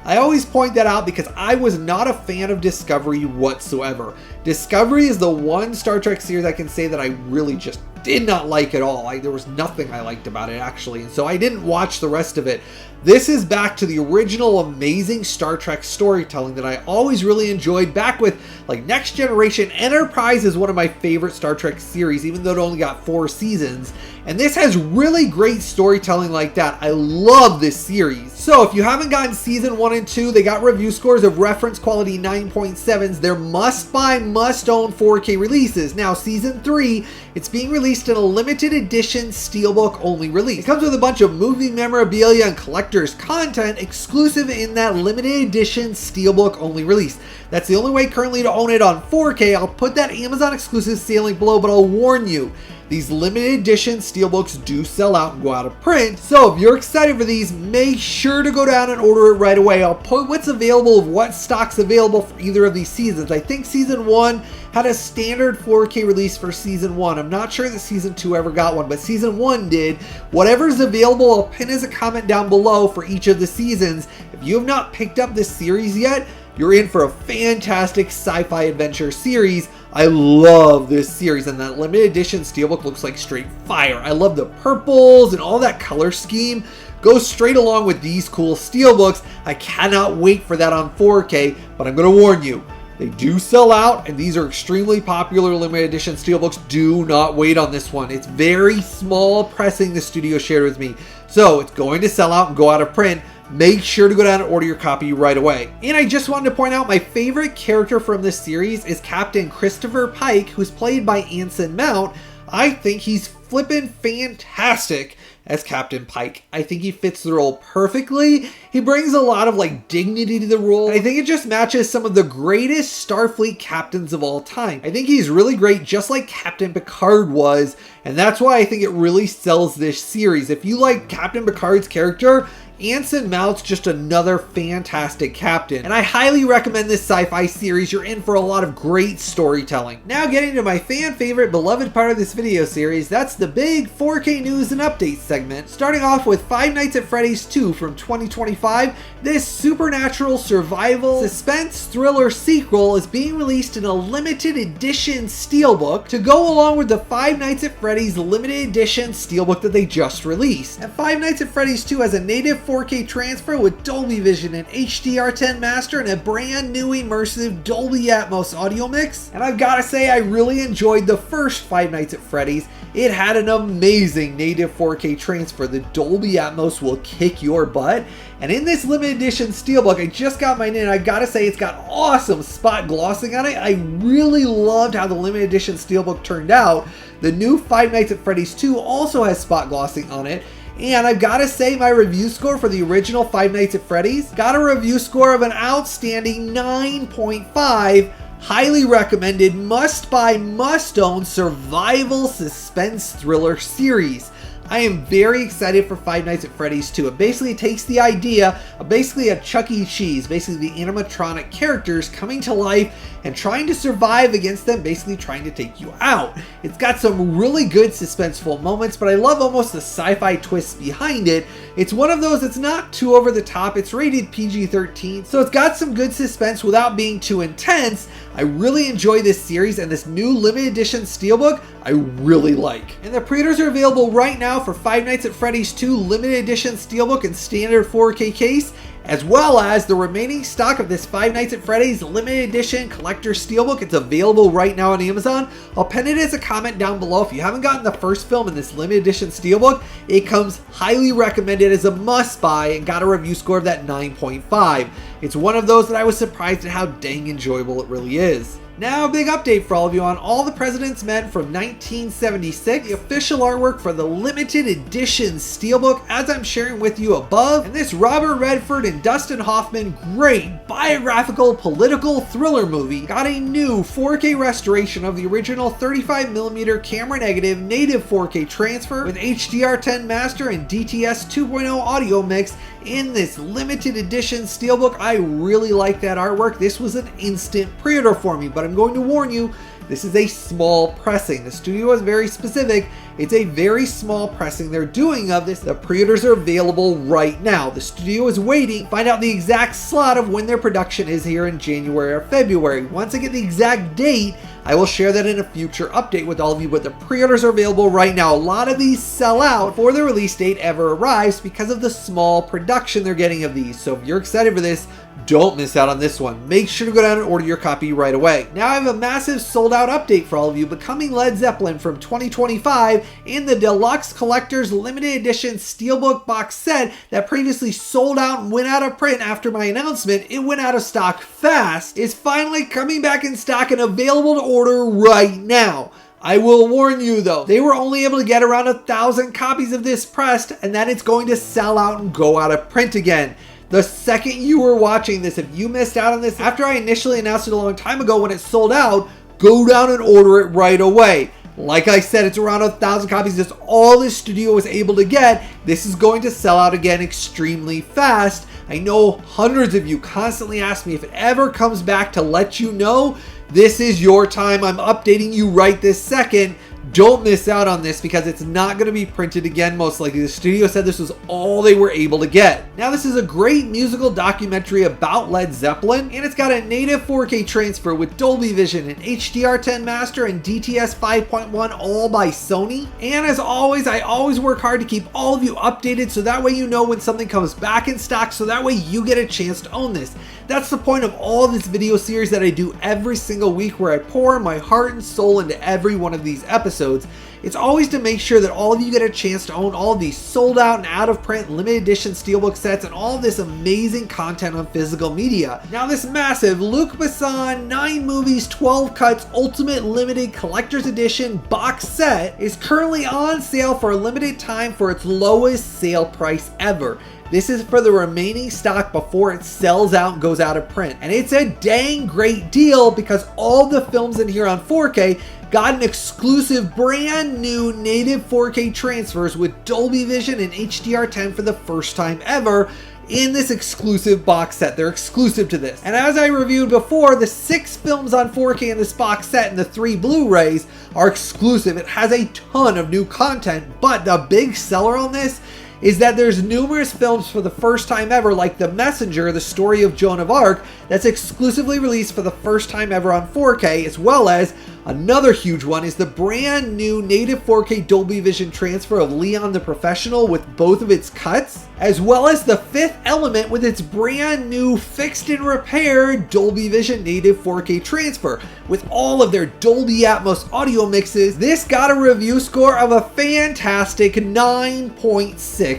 I always point that out because I was not a fan of Discovery whatsoever. Discovery is the one Star Trek series I can say that I really just did not like at all. There was nothing I liked about it, actually, and so I didn't watch the rest of it. This is back to the original amazing Star Trek storytelling that I always really enjoyed, back with like Next Generation. Enterprise is one of my favorite Star Trek series, even though it only got 4 seasons. And this has really great storytelling like that. I love this series. So if you haven't gotten Season 1 and 2, they got review scores of reference quality 9.7s. They're must-buy, must-own 4K releases. Now, Season 3, it's being released in a limited edition steelbook only release. It comes with a bunch of movie memorabilia and collector's content exclusive in that limited edition steelbook only release. That's the only way currently to own it on 4K. I'll put that Amazon exclusive sale link below, but I'll warn you, these limited edition steelbooks do sell out and go out of print. So if you're excited for these, make sure to go down and order it right away. I'll put what's available of what stock's available for either of these seasons. I think Season 1 had a standard 4K release for Season 1. I'm not sure that Season 2 ever got one, but Season 1 did. Whatever's available, I'll pin as a comment down below for each of the seasons. If you have not picked up this series yet, you're in for a fantastic sci-fi adventure series. I love this series, and that limited edition steelbook looks like straight fire. I love the purples and all that color scheme. Goes straight along with these cool steelbooks. I cannot wait for that on 4K, but I'm going to warn you, they do sell out, and these are extremely popular limited edition steelbooks. Do not wait on this one. It's very small pressing the studio shared with me, so it's going to sell out and go out of print. Make sure to go down and order your copy right away. And I just wanted to point out, my favorite character from this series is Captain Christopher Pike, who's played by Anson Mount. I think he's flippin' fantastic as Captain Pike. I think he fits the role perfectly. He brings a lot of dignity to the role. I think it just matches some of the greatest Starfleet captains of all time. I think he's really great, just like Captain Picard was, and that's why I think it really sells this series. If you like Captain Picard's character, Anson Mount's just another fantastic captain, and I highly recommend this sci-fi series. You're in for a lot of great storytelling. Now getting to my fan favorite, beloved part of this video series, that's the big 4K news and updates segment. Starting off with Five Nights at Freddy's 2 from 2025, this supernatural survival suspense thriller sequel is being released in a limited edition steelbook to go along with the Five Nights at Freddy's limited edition steelbook that they just released. And Five Nights at Freddy's 2 has a native 4K transfer with Dolby Vision and HDR10 master and a brand new immersive Dolby Atmos audio mix. And I've got to say, I really enjoyed the first Five Nights at Freddy's. It had an amazing native 4K transfer. The Dolby Atmos will kick your butt. And in this limited edition steelbook, I just got mine in, and I gotta say it's got awesome spot glossing on it. I really loved how the limited edition steelbook turned out. The new Five Nights at Freddy's 2 also has spot glossing on it. And I've got to say, my review score for the original Five Nights at Freddy's got a review score of an outstanding 9.5. Highly recommended, must buy, must own survival suspense thriller series. I am very excited for Five Nights at Freddy's 2. It basically takes the idea of basically a Chuck E. Cheese, basically the animatronic characters coming to life and trying to survive against them, basically trying to take you out. It's got some really good suspenseful moments, but I love almost the sci-fi twists behind it. It's one of those that's not too over the top. It's rated PG-13, so it's got some good suspense without being too intense. I really enjoy this series, and this new limited edition steelbook I really like. And the pre-orders are available right now for Five Nights at Freddy's 2 limited edition steelbook and standard 4K case, as well as the remaining stock of this Five Nights at Freddy's limited edition collector steelbook. It's available right now on Amazon. I'll pin it as a comment down below. If you haven't gotten the first film in this limited edition steelbook, it comes highly recommended as a must buy and got a review score of that 9.5. It's one of those that I was surprised at how dang enjoyable it really is. Now, a big update for all of you on All the President's Men from 1976, the official artwork for the limited edition steelbook, as I'm sharing with you above. And this Robert Redford and Dustin Hoffman great biographical political thriller movie got a new 4K restoration of the original 35mm camera negative native 4K transfer with HDR10 master and DTS 2.0 audio mix in this limited edition steelbook. I really like that artwork. This was an instant pre-order for me, but I'm going to warn you, this is a small pressing. The studio is very specific. It's a very small pressing they're doing of this. The pre-orders are available right now. The studio is waiting to find out the exact slot of when their production is here in January or February. Once I get the exact date, I will share that in a future update with all of you, but the pre-orders are available right now. A lot of these sell out before the release date ever arrives because of the small production they're getting of these. So if you're excited for this, don't miss out on this one. Make sure to go down and order your copy right away. Now I have a massive sold out update for all of you. Becoming Led Zeppelin from 2025 in the Deluxe Collector's Limited Edition Steelbook box set that previously sold out and went out of print after my announcement. It went out of stock fast. Is finally coming back in stock and available to order right now. I will warn you though, they were only able to get around 1,000 copies of this pressed, and then it's going to sell out and go out of print again. The second you were watching this, if you missed out on this after I initially announced it a long time ago when it sold out, go down and order it right away. Like I said, it's around 1,000 copies. That's all this studio was able to get. This is going to sell out again extremely fast. I know hundreds of you constantly ask me if it ever comes back to let you know. This is your time. I'm updating you right this second. Don't miss out on this because it's not going to be printed again, most likely. The studio said this was all they were able to get. Now, this is a great musical documentary about Led Zeppelin, and it's got a native 4K transfer with Dolby Vision and HDR10 master and DTS 5.1 all by Sony. And as always, I always work hard to keep all of you updated so that way you know when something comes back in stock, so that way you get a chance to own this. That's the point of all this video series that I do every single week, where I pour my heart and soul into every one of these episodes. It's always to make sure that all of you get a chance to own all of these sold out and out of print limited edition steelbook sets and all of this amazing content on physical media. Now, this massive Luc Besson 9 movies 12 cuts ultimate limited collector's edition box set is currently on sale for a limited time for its lowest sale price ever. This is for the remaining stock before it sells out and goes out of print. And it's a dang great deal because all the films in here on 4K got an exclusive brand new native 4K transfers with Dolby Vision and HDR10 for the first time ever in this exclusive box set. They're exclusive to this. And as I reviewed before, the 6 films on 4K in this box set and the 3 Blu-rays are exclusive. It has a ton of new content, but the big seller on this is that there's numerous films for the first time ever, like The Messenger, the story of Joan of Arc, that's exclusively released for the first time ever on 4K, as well as another huge one is the brand new native 4K Dolby Vision transfer of Leon the Professional with both of its cuts, as well as The Fifth Element with its brand new fixed and repaired Dolby Vision native 4K transfer. With all of their Dolby Atmos audio mixes, this got a review score of a fantastic 9.6.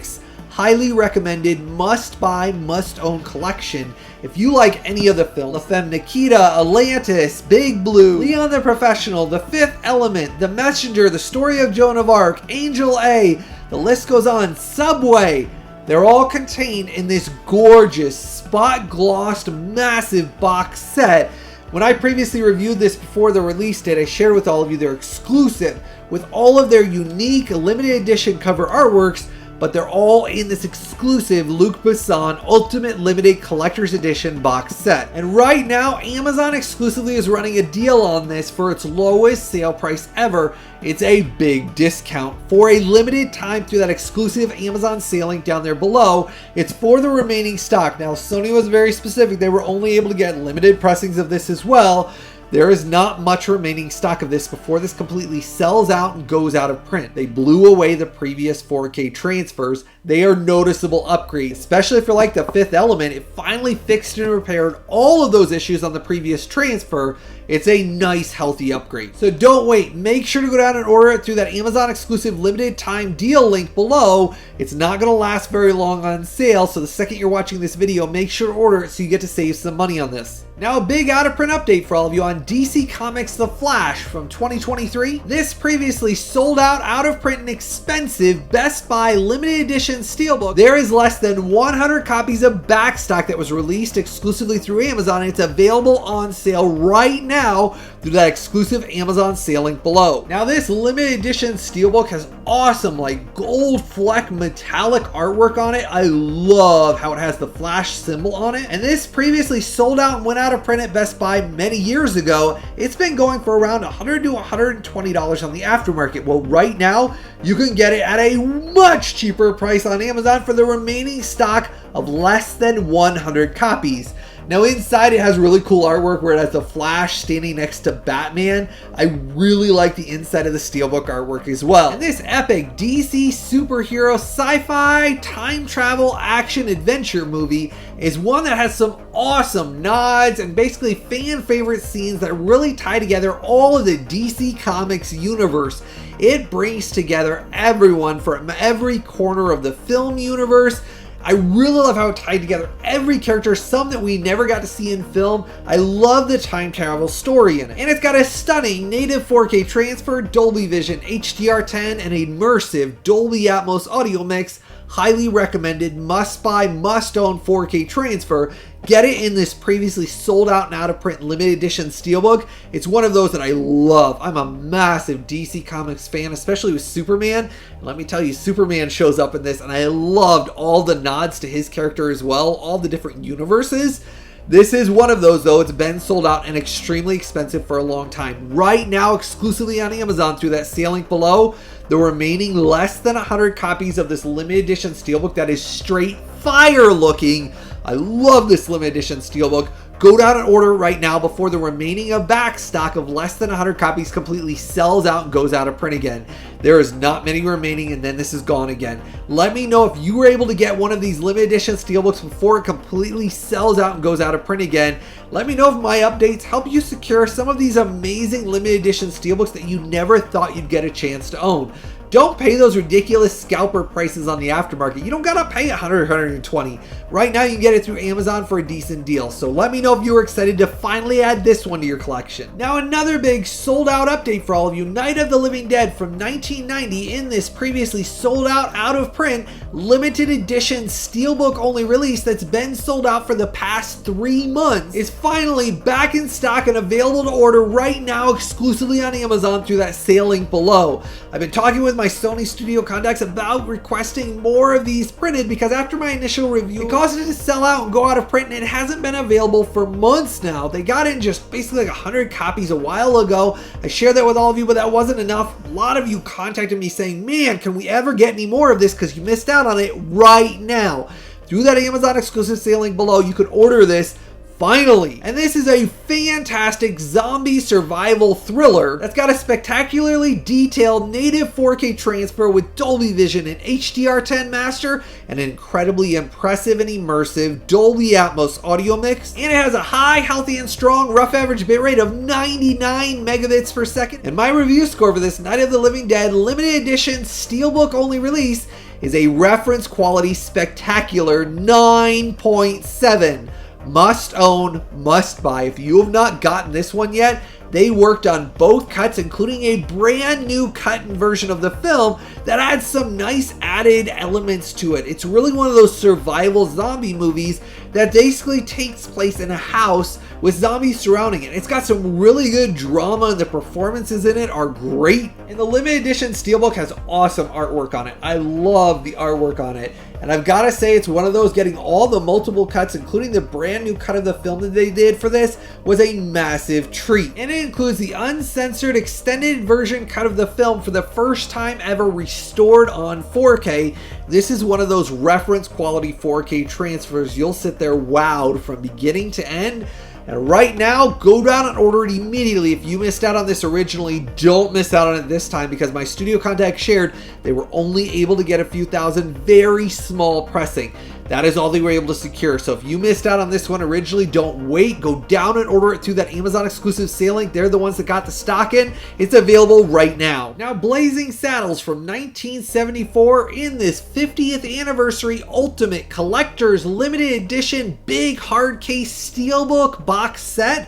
Highly recommended, must buy, must own collection. If you like any of the films, La Femme Nikita, Atlantis, Big Blue, Leon the Professional, The Fifth Element, The Messenger, The Story of Joan of Arc, Angel A, the list goes on, Subway, they're all contained in this gorgeous, spot glossed, massive box set. When I previously reviewed this before the release date, I shared with all of you they're exclusive with all of their unique limited edition cover artworks, but they're all in this exclusive Luc Besson Ultimate Limited Collector's Edition box set. And right now, Amazon exclusively is running a deal on this for its lowest sale price ever. It's a big discount for a limited time through that exclusive Amazon sale link down there below. It's for the remaining stock. Now, Sony was very specific. They were only able to get limited pressings of this as well. There is not much remaining stock of this before this completely sells out and goes out of print. They blew away the previous 4K transfers. They are noticeable upgrades, especially if you're like The Fifth Element. It finally fixed and repaired all of those issues on the previous transfer. It's a nice, healthy upgrade. So don't wait. Make sure to go down and order it through that Amazon exclusive limited time deal link below. It's not going to last very long on sale, so the second you're watching this video, make sure to order it so you get to save some money on this. Now, a big out-of-print update for all of you on DC Comics The Flash from 2023. This previously sold out of print and expensive Best Buy limited edition steelbook. There is less than 100 copies of backstock that was released exclusively through Amazon. It's available on sale right now through that exclusive Amazon sale link below. Now, this limited edition steelbook has awesome like gold fleck metallic artwork on it. I love how it has the Flash symbol on it. And this previously sold out and went out of print at Best Buy many years ago. It's been going for around $100 to $120 on the aftermarket. Well, right now you can get it at a much cheaper price on Amazon for the remaining stock of less than 100 copies. Now, inside it has really cool artwork where it has the Flash standing next to Batman. I really like the inside of the steelbook artwork as well. And this epic DC superhero sci-fi time travel action adventure movie is one that has some awesome nods and basically fan favorite scenes that really tie together all of the DC Comics universe. It brings together everyone from every corner of the film universe. I really love how it tied together every character, some that we never got to see in film. I love the time travel story in it. And it's got a stunning native 4K transfer, Dolby Vision, HDR10, and immersive Dolby Atmos audio mix. Highly recommended, must buy, must own 4K transfer. Get it in this previously sold out and out of print limited edition steelbook. It's one of those that I love. I'm a massive DC Comics fan, especially with Superman. And let me tell you, Superman shows up in this and I loved all the nods to his character as well, all the different universes. This is one of those though. It's been sold out and extremely expensive for a long time. Right now, exclusively on Amazon through that sale link below, the remaining less than 100 copies of this limited edition steelbook that is straight fire looking. I love this limited edition steelbook. Go down and order right now before the remaining of back stock of less than 100 copies completely sells out and goes out of print again. There is not many remaining and then this is gone again. Let me know if you were able to get one of these limited edition steelbooks before it completely sells out and goes out of print again. Let me know if my updates help you secure some of these amazing limited edition steelbooks that you never thought you'd get a chance to own. Don't pay those ridiculous scalper prices on the aftermarket. You don't gotta pay $100, $120. Right now you can get it through Amazon for a decent deal. So let me know if you were excited to finally add this one to your collection. Now another big sold out update for all of you. Night of the Living Dead from 1990 in this previously sold out of print, limited edition steelbook only release that's been sold out for the past 3 months is finally back in stock and available to order right now exclusively on Amazon through that sale link below. I've been talking with my Sony studio contacts about requesting more of these printed because after my initial review, it caused it to sell out and go out of print, and it hasn't been available for months now. They got in just basically like 100 copies a while ago. I shared that with all of you, but that wasn't enough. A lot of you contacted me saying, man, can we ever get any more of this because you missed out on it. Right now through that Amazon exclusive sale link below, you could order this finally. And this is a fantastic zombie survival thriller that's got a spectacularly detailed native 4K transfer with Dolby Vision and HDR10 master, and an incredibly impressive and immersive Dolby Atmos audio mix, and it has a high, healthy, and strong rough average bitrate of 99 megabits per second. And my review score for this Night of the Living Dead limited edition steelbook only release is a reference quality spectacular 9.7. Must own, must buy. If you have not gotten this one yet, they worked on both cuts, including a brand new cut and version of the film that adds some nice added elements to it. It's really one of those survival zombie movies that basically takes place in a house with zombies surrounding it. It's got some really good drama and the performances in it are great. And the limited edition steelbook has awesome artwork on it. I love the artwork on it. And I've got to say, it's one of those, getting all the multiple cuts, including the brand new cut of the film that they did for this, was a massive treat. And it includes the uncensored extended version cut of the film for the first time ever restored on 4K. This is one of those reference quality 4K transfers. You'll sit there wowed from beginning to end. And right now, go down and order it immediately. If you missed out on this originally, don't miss out on it this time, because my studio contact shared they were only able to get a few thousand very small pressing. That is all they were able to secure. So if you missed out on this one originally, don't wait. Go down and order it through that Amazon exclusive sale link. They're the ones that got the stock in. It's available right now. Now, Blazing Saddles from 1974 in this 50th anniversary Ultimate Collector's Limited Edition Big Hard Case Steelbook box set.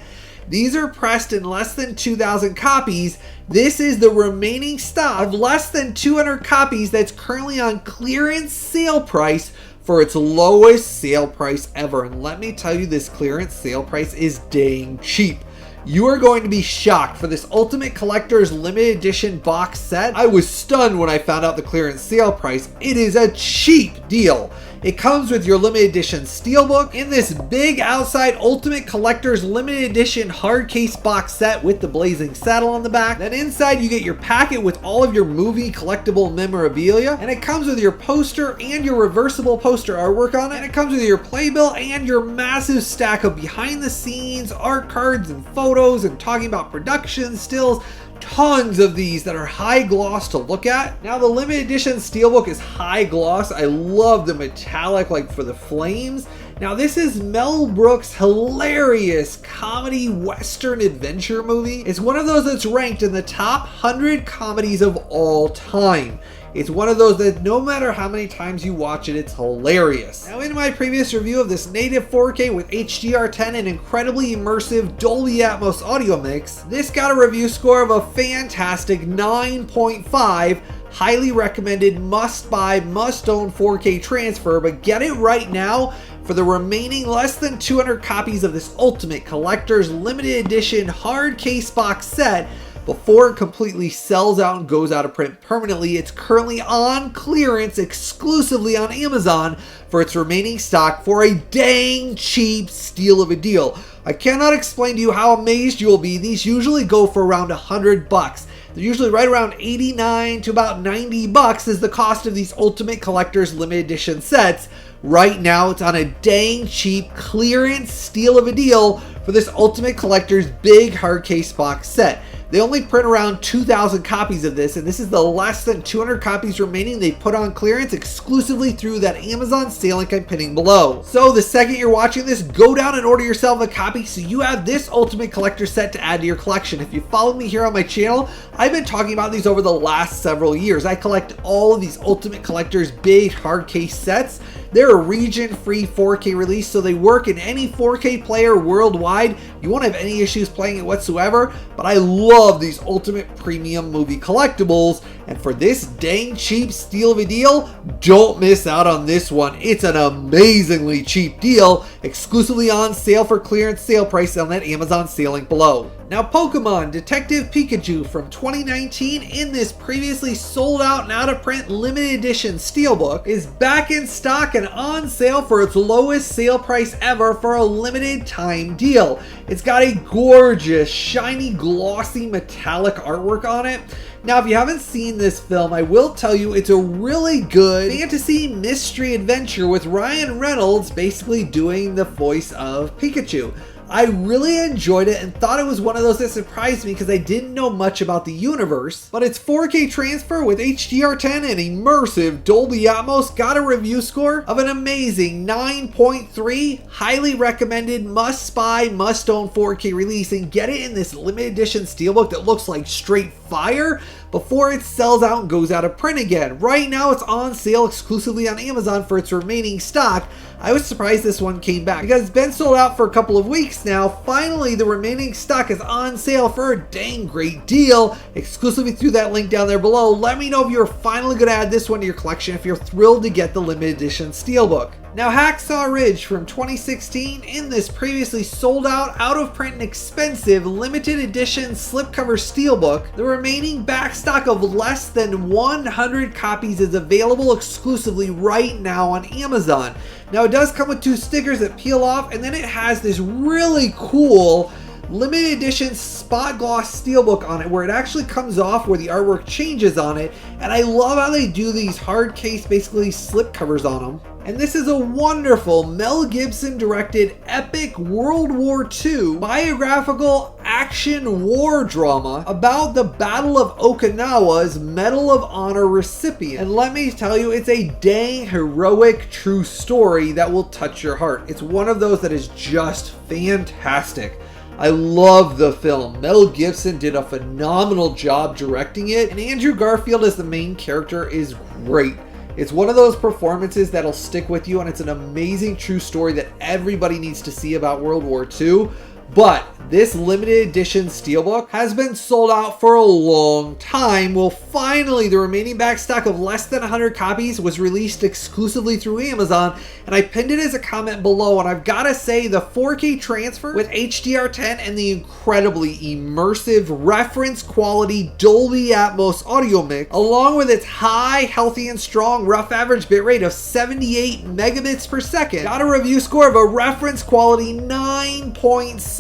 These are pressed in less than 2,000 copies. This is the remaining stock of less than 200 copies that's currently on clearance sale price for its lowest sale price ever. And let me tell you, this clearance sale price is dang cheap. You are going to be shocked for this Ultimate Collector's Limited Edition box set. I was stunned when I found out the clearance sale price. It is a cheap deal. It comes with your limited edition steelbook in this big outside Ultimate Collector's Limited Edition hard case box set with the Blazing Saddle on the back. Then inside you get your packet with all of your movie collectible memorabilia, and it comes with your poster and your reversible poster artwork on it. And it comes with your playbill and your massive stack of behind the scenes art cards and photos and talking about production stills. Tons of these that are high gloss to look at. Now, the limited edition steelbook is high gloss. I love the metallic, like for the flames. Now, this is Mel Brooks' hilarious comedy western adventure movie. It's one of those that's ranked in the top 100 comedies of all time. It's one of those that no matter how many times you watch it, it's hilarious. Now, in my previous review of this native 4K with HDR10 and incredibly immersive Dolby Atmos audio mix, this got a review score of a fantastic 9.5. Highly recommended, must buy, must own 4K transfer, but get it right now for the remaining less than 200 copies of this Ultimate Collector's Limited Edition hard case box set before it completely sells out and goes out of print permanently. It's currently on clearance exclusively on Amazon for its remaining stock for a dang cheap steal of a deal. I cannot explain to you how amazed you will be. These usually go for around $100. They're usually right around 89 to about 90 bucks is the cost of these Ultimate Collector's Limited Edition sets. Right now, it's on a dang cheap clearance steal of a deal for this Ultimate Collector's big hard case box set. They only print around 2,000 copies of this, and this is the less than 200 copies remaining they put on clearance exclusively through that Amazon sale link I'm pinning below. So the second you're watching this, go down and order yourself a copy so you have this Ultimate Collector set to add to your collection. If you follow me here on my channel, I've been talking about these over the last several years. I collect all of these Ultimate Collector's big hard case sets. They're a region-free 4K release, so they work in any 4K player worldwide. You won't have any issues playing it whatsoever, but I love these Ultimate Premium Movie Collectibles, and for this dang cheap steal of a deal, don't miss out on this one. It's an amazingly cheap deal, exclusively on sale for clearance sale price on that Amazon sale link below. Now, Pokemon Detective Pikachu from 2019 in this previously sold out and out of print limited edition steelbook is back in stock and on sale for its lowest sale price ever for a limited time deal. It's got a gorgeous, shiny, glossy, metallic artwork on it. Now, if you haven't seen this film, I will tell you it's a really good fantasy mystery adventure with Ryan Reynolds basically doing the voice of Pikachu. I really enjoyed it and thought it was one of those that surprised me because I didn't know much about the universe. But its 4K transfer with HDR10 and immersive Dolby Atmos got a review score of an amazing 9.3, highly recommended, must-buy, must-own 4K release, and get it in this limited edition steelbook that looks like straight fire before it sells out and goes out of print again. Right now it's on sale exclusively on Amazon for its remaining stock. I was surprised this one came back because it's been sold out for a couple of weeks now. Finally, the remaining stock is on sale for a dang great deal, exclusively through that link down there below. Let me know if you're finally going to add this one to your collection if you're thrilled to get the limited edition steelbook. Now, Hacksaw Ridge from 2016 in this previously sold out, out of print and expensive limited edition slipcover steelbook. The remaining back stock of less than 100 copies is available exclusively right now on Amazon. Now, it does come with 2 stickers that peel off, and then it has this really cool limited edition spot gloss steelbook on it where it actually comes off where the artwork changes on it, and I love how they do these hard case basically slip covers on them. And this is a wonderful Mel Gibson directed epic World War II biographical action war drama about the Battle of Okinawa's Medal of Honor recipient. And let me tell you, it's a dang heroic true story that will touch your heart. It's one of those that is just fantastic. I love the film. Mel Gibson did a phenomenal job directing it, and Andrew Garfield as the main character is great. It's one of those performances that'll stick with you, and it's an amazing true story that everybody needs to see about World War II. But this limited edition steelbook has been sold out for a long time. Well, finally, the remaining back stock of less than 100 copies was released exclusively through Amazon, and I pinned it as a comment below. And I've got to say, the 4K transfer with HDR10 and the incredibly immersive reference quality Dolby Atmos audio mix, along with its high, healthy, and strong rough average bitrate of 78 megabits per second, got a review score of a reference quality 9.7.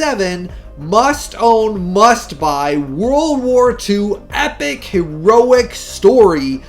Must own, must buy World War II epic heroic story.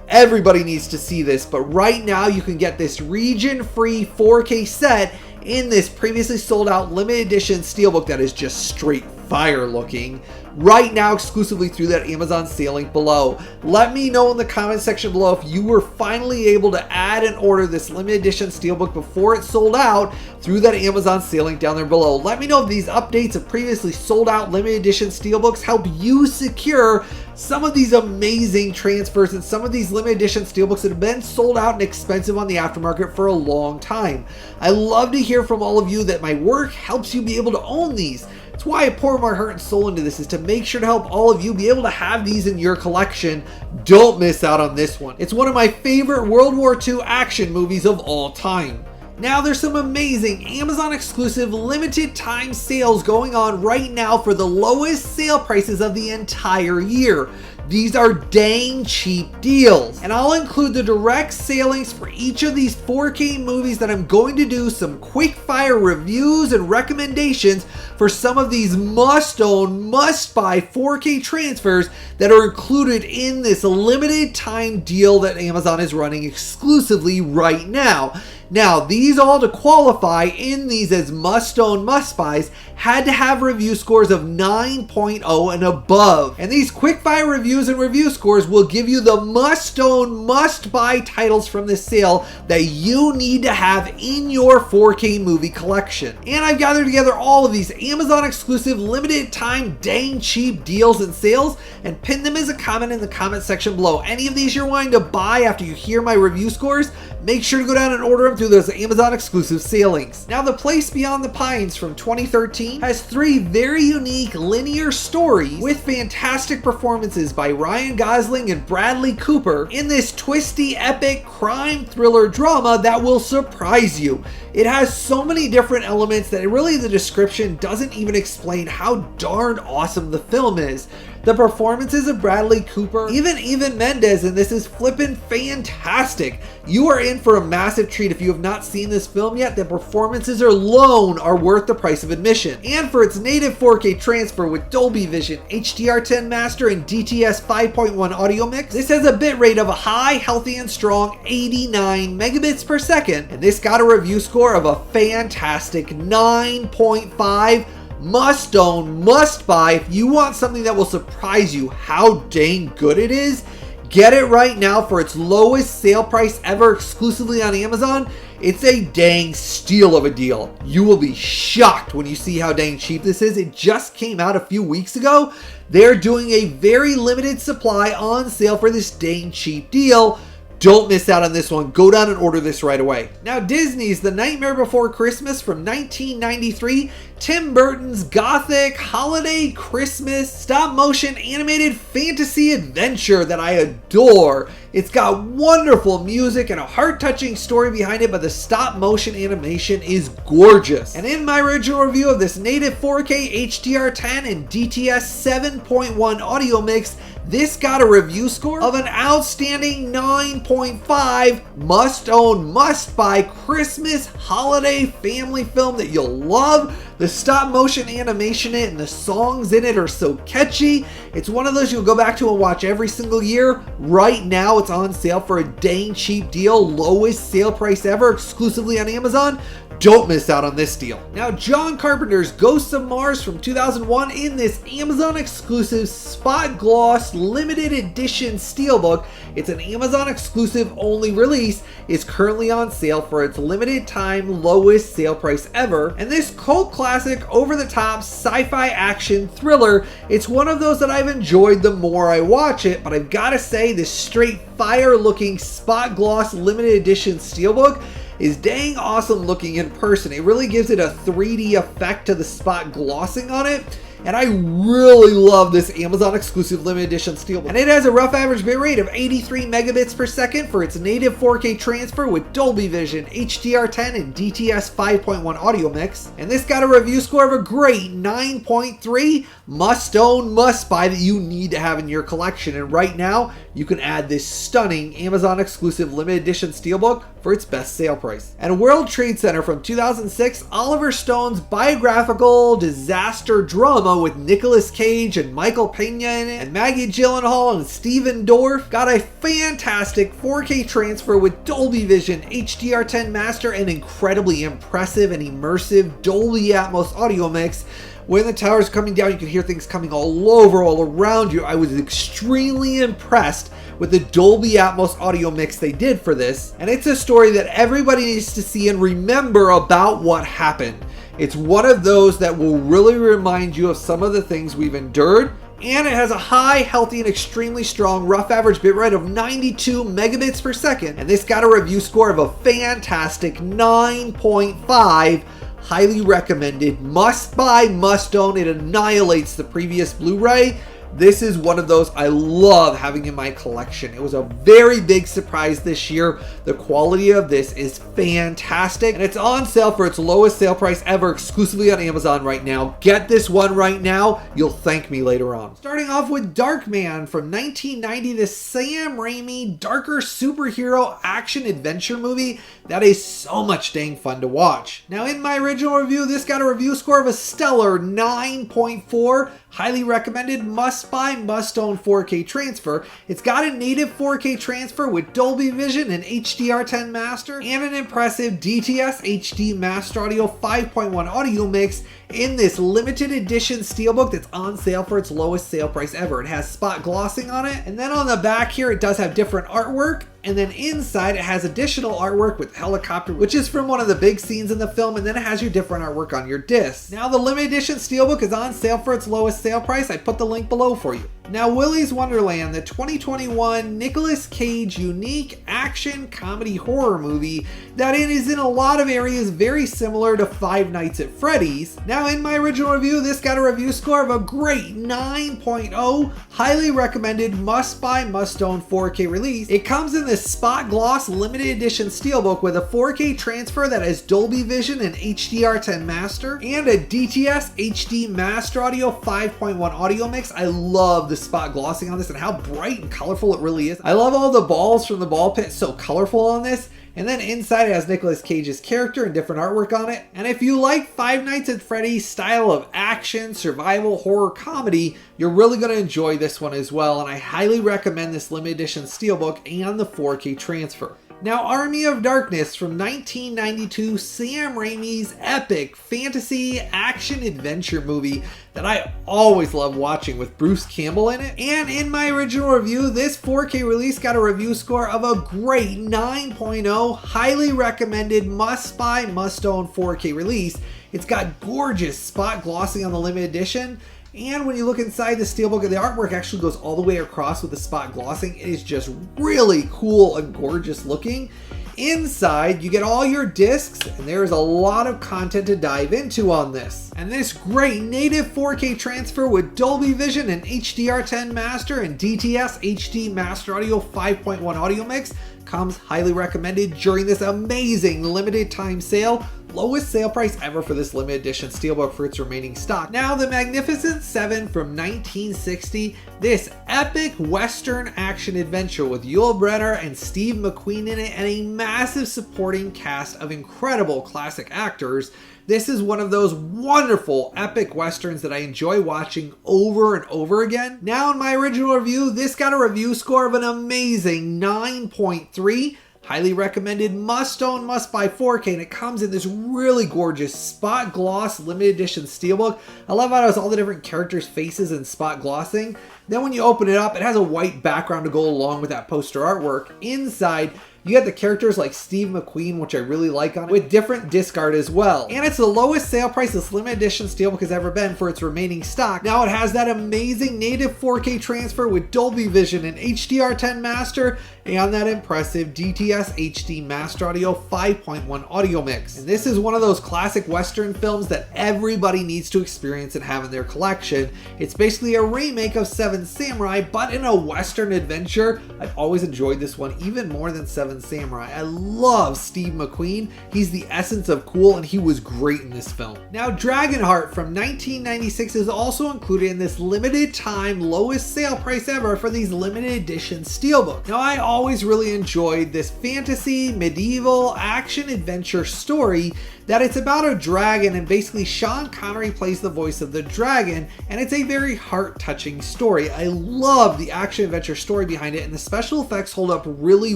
Everybody needs to see this, but right now you can get this region-free 4K set in this previously sold out limited edition steelbook that is just straight fire looking right now exclusively through that Amazon sale link below. Let me know in the comment section below if you were finally able to add and order this limited edition steelbook before it sold out through that Amazon sale link down there below. Let me know if these updates of previously sold out limited edition steelbooks help you secure some of these amazing transfers and some of these limited edition steelbooks that have been sold out and expensive on the aftermarket for a long time. I love to hear from all of you that my work helps you be able to own these. That's why I pour my heart and soul into this, is to make sure to help all of you be able to have these in your collection. Don't miss out on this one. It's one of my favorite World War II action movies of all time. Now, there's some amazing Amazon exclusive limited time sales going on right now for the lowest sale prices of the entire year. These are dang cheap deals, and I'll include the direct sale links for each of these 4K movies that I'm going to do some quick fire reviews and recommendations for some of these must own, must buy 4K transfers that are included in this limited time deal that Amazon is running exclusively right now. Now, these all to qualify in these as must-own, must-buys had to have review scores of 9.0 and above. And these quick-fire reviews and review scores will give you the must-own, must-buy titles from this sale that you need to have in your 4K movie collection. And I've gathered together all of these Amazon exclusive limited time dang cheap deals and sales and pinned them as a comment in the comment section below. Any of these you're wanting to buy after you hear my review scores, make sure to go down and order them through those Amazon exclusive sale links. Now, The Place Beyond the Pines from 2013 has 3 very unique linear stories with fantastic performances by Ryan Gosling and Bradley Cooper in this twisty, epic crime thriller drama that will surprise you. It has so many different elements that really the description doesn't even explain how darn awesome the film is. The performances of Bradley Cooper, even Mendes in this is flippin' fantastic. You are in for a massive treat if you have not seen this film yet. The performances alone are worth the price of admission. And for its native 4K transfer with Dolby Vision, HDR10 master, and DTS 5.1 audio mix, this has a bitrate of a high, healthy, and strong 89 megabits per second. And this got a review score of a fantastic 9.5. Must own, must buy. If you want something that will surprise you how dang good it is, get it right now for its lowest sale price ever exclusively on Amazon. It's a dang steal of a deal. You will be shocked when you see how dang cheap this is. It just came out a few weeks ago. They're doing a very limited supply on sale for this dang cheap deal. Don't miss out on this one. Go down and order this right away. Now, Disney's The Nightmare Before Christmas from 1993, Tim Burton's gothic holiday Christmas stop motion animated fantasy adventure that I adore. It's got wonderful music and a heart-touching story behind it, but the stop motion animation is gorgeous. And in my original review of this native 4K HDR10 and DTS 7.1 audio mix, this got a review score of an outstanding 9.5. Must own, must buy Christmas holiday family film that you'll love. The stop motion animation in it and the songs in it are so catchy. It's one of those you'll go back to and watch every single year. Right now it's on sale for a dang cheap deal, lowest sale price ever, exclusively on Amazon. Don't miss out on this deal. Now, John Carpenter's Ghosts of Mars from 2001 in this Amazon exclusive spot gloss limited edition steelbook. It's an Amazon exclusive only release, is currently on sale for its limited time lowest sale price ever. And this cult classic over the top sci-fi action thriller, it's one of those that I've enjoyed the more I watch it, but I've got to say this straight fire looking spot gloss limited edition steelbook is dang awesome looking in person. It really gives it a 3D effect to the spot glossing on it. And I really love this Amazon exclusive limited edition steelbook. And it has a rough average bitrate of 83 megabits per second for its native 4K transfer with Dolby Vision, HDR10, and DTS 5.1 audio mix. And this got a review score of a great 9.3. Must own, must buy that you need to have in your collection. And right now, you can add this stunning Amazon exclusive limited edition steelbook for its best sale price. And World Trade Center from 2006, Oliver Stone's biographical disaster drama with Nicolas Cage and Michael Pena in it, and Maggie Gyllenhaal and Stephen Dorff, got a fantastic 4K transfer with Dolby Vision, HDR10 master, and incredibly impressive and immersive Dolby Atmos audio mix. When the tower's coming down, you can hear things coming all over, all around you. I was extremely impressed with the Dolby Atmos audio mix they did for this. And it's a story that everybody needs to see and remember about what happened. It's one of those that will really remind you of some of the things we've endured. And it has a high, healthy, and extremely strong rough average bitrate of 92 megabits per second. And this got a review score of a fantastic 9.5. Highly recommended, must buy, must own. It annihilates the previous Blu-ray. This is one of those I love having in my collection. It was a very big surprise this year. The quality of this is fantastic, and it's on sale for its lowest sale price ever exclusively on Amazon right now. Get this one right now. You'll thank me later on. Starting off with Darkman from 1990, the Sam Raimi darker superhero action adventure movie that is so much dang fun to watch. Now, in my original review, this got a review score of a stellar 9.4. Highly recommended, must must-buy, must-own 4K transfer. It's got a native 4K transfer with Dolby Vision and HDR10 master, and an impressive DTS HD Master Audio 5.1 audio mix in this limited edition steelbook that's on sale for its lowest sale price ever. It has spot glossing on it, and then on the back here it does have different artwork, and then inside it has additional artwork with helicopter, which is from one of the big scenes in the film, and then it has your different artwork on your disc. Now the limited edition steelbook is on sale for its lowest sale price. I put the link below for you. Now Willy's Wonderland, the 2021 Nicolas Cage unique action comedy horror movie that is in a lot of areas very similar to Five Nights at Freddy's. Now in my original review, this got a review score of a great 9.0, highly recommended, must-buy, must-own 4K release. It comes in this spot gloss limited edition steelbook with a 4K transfer that has Dolby Vision and HDR10 master, and a DTS HD Master Audio 5.1 audio mix. I love the spot glossing on this and how bright and colorful it really is. I love all the balls from the ball pit, so colorful on this. And then inside it has Nicolas Cage's character and different artwork on it. And if you like Five Nights at Freddy's style of action, survival, horror, comedy, you're really going to enjoy this one as well. And I highly recommend this limited edition steelbook and the 4K transfer. Now, Army of Darkness from 1992, Sam Raimi's epic fantasy action adventure movie that I always love watching with Bruce Campbell in it. And in my original review, this 4K release got a review score of a great 9.0, highly recommended, must-buy, must-own 4K release. It's got gorgeous spot glossing on the limited edition. And when you look inside the steelbook, the artwork actually goes all the way across with the spot glossing. It is just really cool and gorgeous looking. Inside, you get all your discs, and there's a lot of content to dive into on this. And this great native 4K transfer with Dolby Vision and HDR10 master and DTS HD Master Audio 5.1 audio mix comes highly recommended during this amazing limited time sale. Lowest sale price ever for this limited edition steelbook for its remaining stock. Now the Magnificent Seven from 1960, this epic western action adventure with Yul Brynner and Steve McQueen in it and a massive supporting cast of incredible classic actors. This is one of those wonderful epic westerns that I enjoy watching over and over again. Now in my original review, this got a review score of an amazing 9.3. Highly recommended, must-own, must-buy 4K, and it comes in this really gorgeous spot gloss limited edition steelbook. I love how it has all the different characters' faces and spot glossing. Then when you open it up, it has a white background to go along with that poster artwork. Inside, you get the characters like Steve McQueen, which I really like on it, with different disc art as well. And it's the lowest sale price this limited edition steelbook has ever been for its remaining stock. Now it has that amazing native 4K transfer with Dolby Vision and HDR10 master, and that impressive DTS HD Master Audio 5.1 audio mix. And this is one of those classic western films that everybody needs to experience and have in their collection. It's basically a remake of Seven Samurai, but in a western adventure. I've always enjoyed this one even more than Seven Samurai. I love Steve McQueen. He's the essence of cool, and he was great in this film. Now Dragonheart from 1996 is also included in this limited time lowest sale price ever for these limited edition steelbooks. Now I always really enjoyed this fantasy medieval action adventure story that it's about a dragon, and basically Sean Connery plays the voice of the dragon, and it's a very heart-touching story. I love the action adventure story behind it, and the special effects hold up really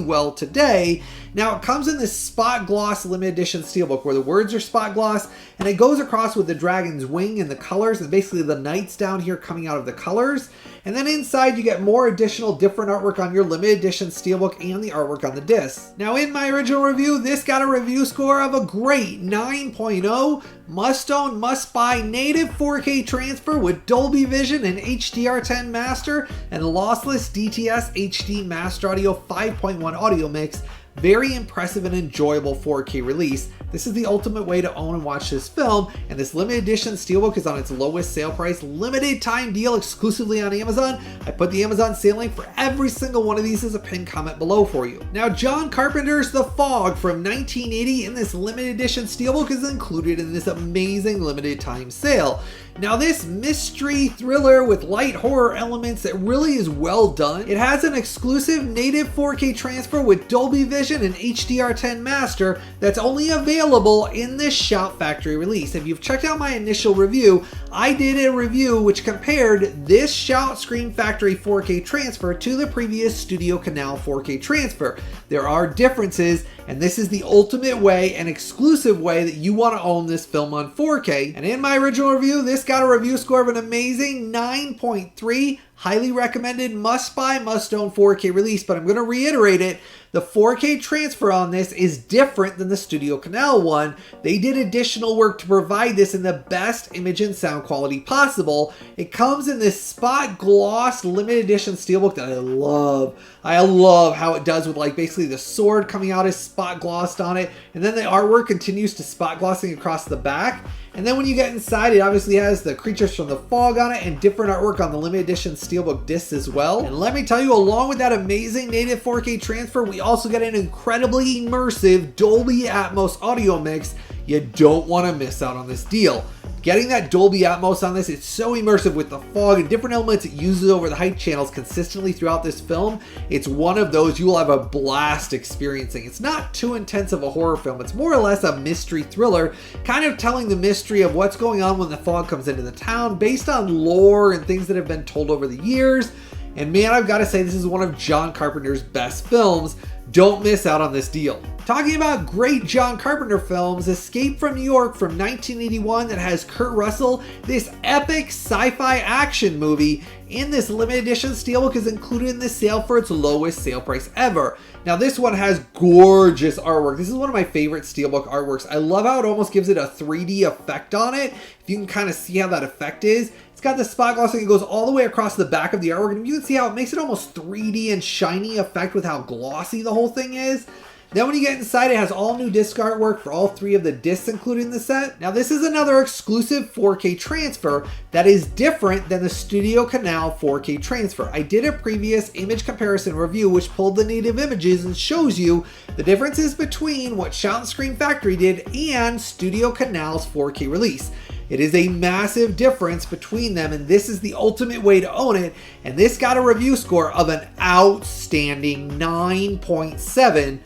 well today. Now it comes in this spot gloss limited edition steelbook where the words are spot gloss, and it goes across with the dragon's wing and the colors, and basically the knights down here coming out of the colors. And then inside you get more additional different artwork on your limited edition steelbook and the artwork on the disc. Now in my original review, this got a review score of a great 9.0, must-own, must-buy native 4K transfer with Dolby Vision and HDR10 master and lossless DTS HD Master Audio 5.1 audio mix. Very impressive and enjoyable 4K release. This is the ultimate way to own and watch this film, and this limited edition steelbook is on its lowest sale price, limited time deal exclusively on Amazon. I put the Amazon sale link for every single one of these as a pinned comment below for you. Now John Carpenter's The Fog from 1980 in this limited edition steelbook is included in this amazing limited time sale. Now this mystery thriller with light horror elements that really is well done. It has an exclusive native 4K transfer with Dolby Vision and HDR10 master that's only available in this Shout Factory release. If you've checked out my initial review, I did a review which compared this Shout Scream Factory 4K transfer to the previous Studio Canal 4K transfer. There are differences, and this is the ultimate way and exclusive way that you want to own this film on 4K. And in my original review, this got a review score of an amazing 9.3. Highly recommended, must buy, must own 4K release, but I'm going to reiterate it. The 4K transfer on this is different than the Studio Canal one. They did additional work to provide this in the best image and sound quality possible. It comes in this spot gloss limited edition steelbook that I love. I love how it does with like basically the sword coming out is spot glossed on it, and then the artwork continues to spot glossing across the back. And then when you get inside, it obviously has the creatures from the fog on it and different artwork on the limited edition steelbook discs as well. And let me tell you, along with that amazing native 4K transfer, we also get an incredibly immersive Dolby Atmos audio mix. You don't want to miss out on this deal. Getting that Dolby Atmos on this, it's so immersive with the fog and different elements it uses over the height channels consistently throughout this film. It's one of those you will have a blast experiencing. It's not too intense of a horror film. It's more or less a mystery thriller, kind of telling the mystery of what's going on when the fog comes into the town based on lore and things that have been told over the years. And man, I've got to say, this is one of John Carpenter's best films. Don't miss out on this deal. Talking about great John Carpenter films, Escape from New York from 1981 that has Kurt Russell, this epic sci-fi action movie in this limited edition steelbook is included in the sale for its lowest sale price ever. Now this one has gorgeous artwork. This is one of my favorite steelbook artworks. I love how it almost gives it a 3D effect on it. If you can kind of see how that effect is. It's got the spot glossing. It goes all the way across the back of the artwork, and you can see how it makes it almost 3D and shiny effect with how glossy the whole thing is. Then when you get inside, it has all new disc artwork for all 3 of the discs included in the set. Now this is another exclusive 4K transfer that is different than the Studio Canal 4K transfer. I did a previous image comparison review which pulled the native images and shows you the differences between what Shout Scream Factory did and Studio Canal's 4K release. It is a massive difference between them, and this is the ultimate way to own it. And this got a review score of an outstanding 9.7.